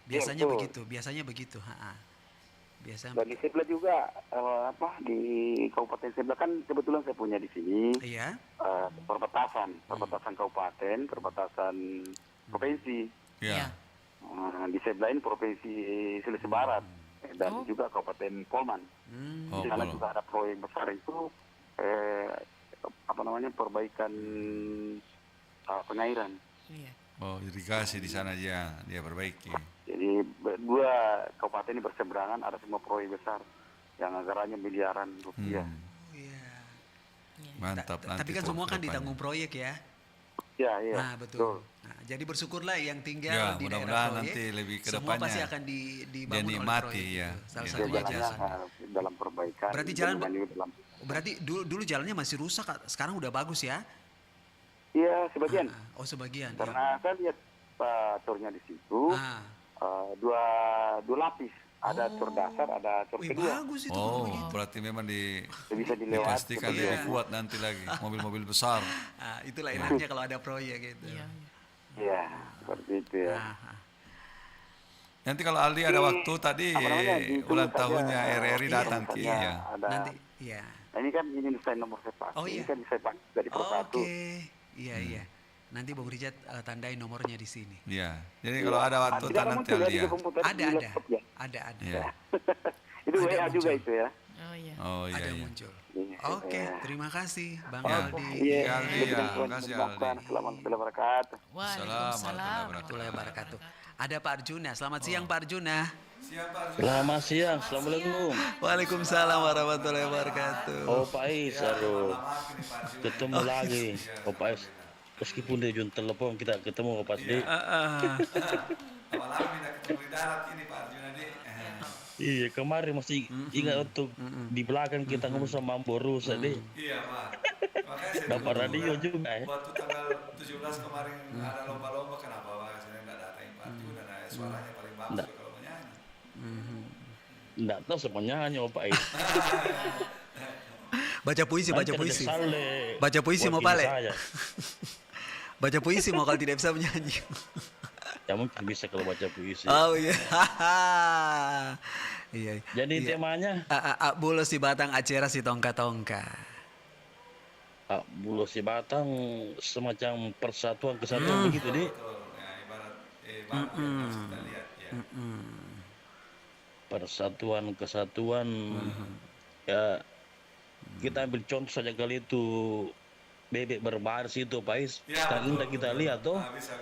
Biasanya Iya, betul. biasanya begitu. Biasanya. Dan di sebelah juga di Kabupaten sebelah kan kebetulan saya punya di sini. Iya. Perbatasan kabupaten, perbatasan provinsi. Iya. Di sebelah ini provinsi Sulawesi Barat dan juga Kabupaten Polman. Di sana juga ada proyek besar itu perbaikan pengairan. Oh, irigasi di sana dia perbaiki. Jadi dua kabupaten ini berseberangan, ada semua proyek besar yang anggarannya miliaran rupiah. Mantap. Tapi kan semua kan ditanggung proyek ya. Iya. Nah, betul. Nah, jadi bersyukurlah yang tinggal Ya, di daerah mudah-mudahan proyek. nanti lebih ke Semua depannya pasti akan dibangun oleh dinikmati, proyek. ya. Itu. Salah Ya. satunya Jalannya jasa. dalam perbaikan. Berarti jalan dan juga dalam berarti dulu jalannya masih rusak, sekarang udah bagus ya? Iya, sebagian. Oh, sebagian. Karena saya lihat turnya di situ dua lapis, ada tur dasar, ada tur kedua. Oh, berarti memang Bisa dilewati. dipastikan lebih kuat nanti lagi mobil-mobil besar. Ah, itulah enaknya kalau ada proyek gitu. Iya, seperti itu ya. Nanti kalau Aldi ada waktu tadi ulang tahunnya RRI datang ke Misalnya ada, Nanti, iya. Nah, ini kan ini desain nomor sepak. Oh, Ini iya. kan sepak dari persatu. Oke. Iya. Nanti Bung Richard tandain nomornya di sini. Iya. Jadi kalau ada waktu Tidak nanti muncul ya Aldi di ya. komputer, di Ada. laptop ya. Ada. Iya. Itu Ada WA juga muncul. itu ya. Oh iya. Ada iya. muncul. Iya. Oke, terima kasih Bang Ya. Aldi. Iya, Aldi ya. Terima kasih Aldi. Assalamualaikum warahmatullahi wabarakatuh. Waalaikumsalam warahmatullahi wabarakatuh. Ada Pak Arjuna. Selamat siang Pak Arjuna. Selamat siang, assalamualaikum. Waalaikumsalam warahmatullahi wabarakatuh. Oh Pak Is, aduh, ketemu lagi. Oh Pak Is, meskipun di ujung telepon kita ketemu Pak Is. Iya, kemarin masih ingat untuk di belakang kita ngomong sama Boru tadi. Iya, Pak. Makanya saya Dapat dulu, radio Pak, juga ya. Waktu tanggal 17 kemarin ada lomba-lomba, kenapa Pak saya nggak datangin Pak Arjuna? Nah, suaranya paling bagus Nggak. kalau menyanyi. Nggak tahu semuanya oh Pak Is. Baca puisi, baca Nanti ada puisi. Saleh, Baca puisi mau wakil Pale. saya. Baca puisi mau kalau tidak bisa menyanyi. Ya mungkin bisa kalau baca puisi. Oh iya. Iya. Jadi iya. temanya Bulos si batang acera si tongka-tongka. Bulos si batang semacam persatuan kesatuan begitu deh. Persatuan kesatuan ya kita ambil contoh saja kali itu bebek berbaris itu Pak Is. Ya, Sekarang betul, kita betul. lihat toh. Bisa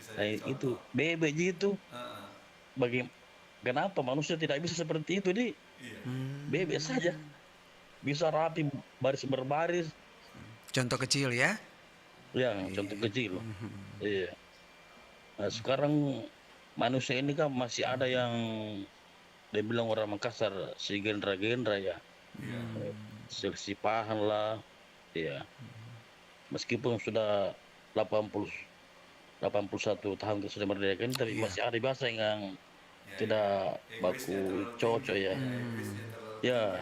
Nah, itu bebek gitu. Kenapa manusia tidak bisa seperti itu di? Bebek saja bisa rapi baris berbaris. Contoh kecil ya? Ya, contoh kecil. Iya. Nah, sekarang manusia ini kan masih ada yang dia bilang orang Makassar si genre-genre ya. Selisih paham lah. Iya. Meskipun sudah 81 tahun sudah merdeka ini, tapi masih ada bahasa yang tidak baku cocok ya. Ya.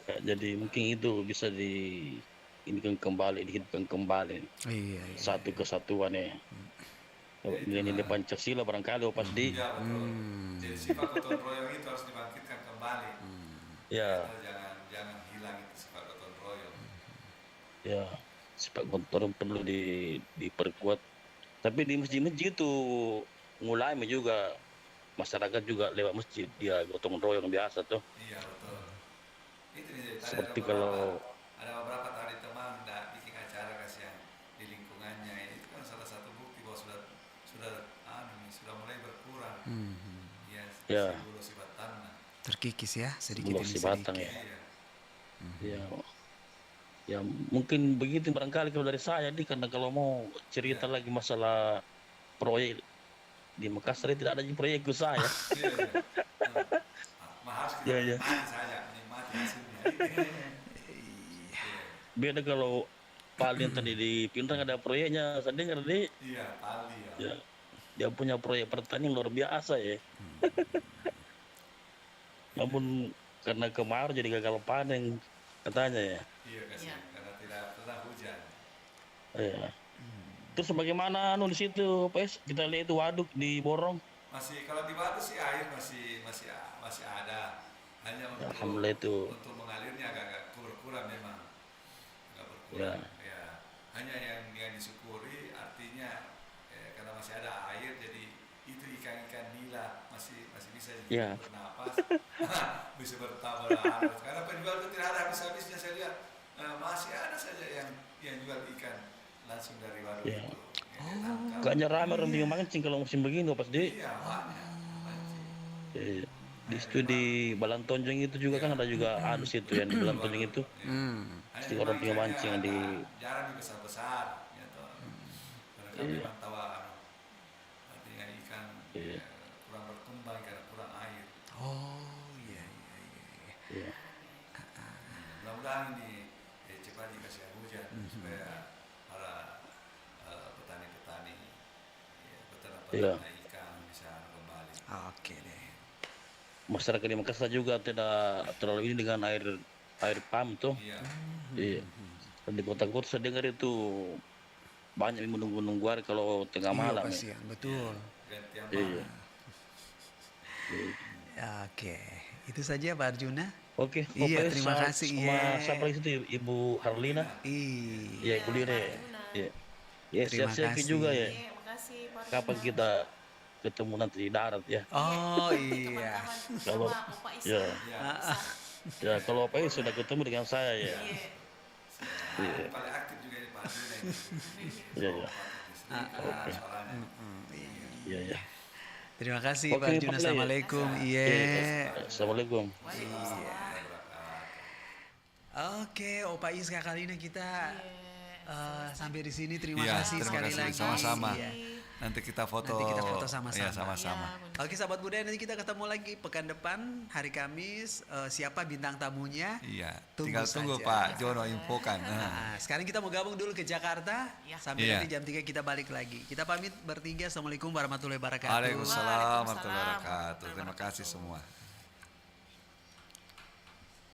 Ya, jadi mungkin itu bisa dihidupkan kembali. Iya. Satu kesatuan ya. Nilai-nilai Pancasila barangkali pasti. Jadi sifat gotong royong itu harus dibangkitkan kembali. Ya. Jangan hilang itu sifat gotong royong. Ya, sifat gotong perlu diperkuat. Tapi di masjid-masjid itu mulai juga masyarakat juga lewat masjid dia gotong royong biasa tuh. Iya betul. Itu Seperti kalau ada beberapa tadi teman bikin acara kasih yang di lingkungannya, itu kan salah satu bukti bahwa sudah mulai berkurang. Ya. Bulos si batang. Terkikis ya sedikit Bulos demi si batang sedikit. ya. Ya mungkin begitu barangkali kalau dari saya nih, karena kalau mau cerita lagi masalah proyek di Makassar tidak ada proyek usaha ya. Iya, Iya, iya. Menikmati hasilnya. Beda kalau Pali yang tadi di Pindrang ada proyeknya, saya dengar nih. Iya, Pali ya. Ya, dia punya proyek pertanian luar biasa ya. Namun karena kemarau jadi gagal panen katanya ya. Iya, kasihan karena tidak pernah hujan. Iya. Terus bagaimana di situ, Pes? Kita lihat itu waduk di Borong. Masih kalau di Batu sih air masih ada. Hanya Alhamdulillah itu. untuk mengalirnya agak kurang memang. Agak Ya. berkurang. Ya. Hanya yang disyukuri artinya karena masih ada air jadi itu ikan-ikan nila masih bisa Ya. bernapas. Bisa bertambah karena penjual itu tidak ada habis-habisnya saya lihat. Masih ada saja yang jual ikan langsung dari waduk Ya. itu. Kayaknya ramai orang yang mancing kalau musim begini pas di. Iya, banyak. Di situ di Balantonjong itu juga kan ada juga anu situ yang di Balantonjong itu. Pasti orang punya mancing di. Jarang besar-besar gitu. Karena kami memang tahu artinya ikan kurang berkembang karena kurang air. Oh iya. Iya. Mudah-mudahan ini cepat dikasih hujan supaya para petani-petani peternak-peternak ikan bisa kembali. Oke deh. Masyarakat di Makassar juga tidak terlalu ini dengan air pam tuh. Iya. Dan di kota-kota saya dengar itu banyak yang menunggu air kalau tengah malam. Kasihan, betul. Iya. Oke, itu saja Pak Arjuna. Oke, Iya, terima kasih. Sama siapa lagi itu Ibu Harlina? Iya, Ibu Lire. Iya. Ya, Terima siap-siap kasih. juga ya. Makasih Pak. Kapan kita ketemu nanti di darat ya? Oh iya. Kalau ya. Ya, kalau Pak Is sudah ketemu dengan saya ya. Iya. Paling aktif juga ini Pak Arjuna ini. Iya, iya. Oke. Iya, iya. Terima kasih Oke, Pak Arjuna. Pak Lea. Assalamualaikum. Iya. Assalamualaikum. Oke, Opa Iska kali ini kita sampai di sini. Terima Iya, kasih terima sekali kasih. lagi. Sama-sama. Iya. Nanti kita foto. Nanti kita foto sama-sama. Iya, sama-sama. Oke, sahabat budaya, nanti kita ketemu lagi pekan depan hari Kamis. Siapa bintang tamunya? Iya. Tunggu Tinggal tunggu saja. Pak Jono infokan. Nah, sekarang kita mau gabung dulu ke Jakarta. Sampai Iya. nanti jam 3 kita balik lagi. Kita pamit bertiga. Assalamualaikum warahmatullahi wabarakatuh. Waalaikumsalam warahmatullahi wabarakatuh. Terima kasih semua.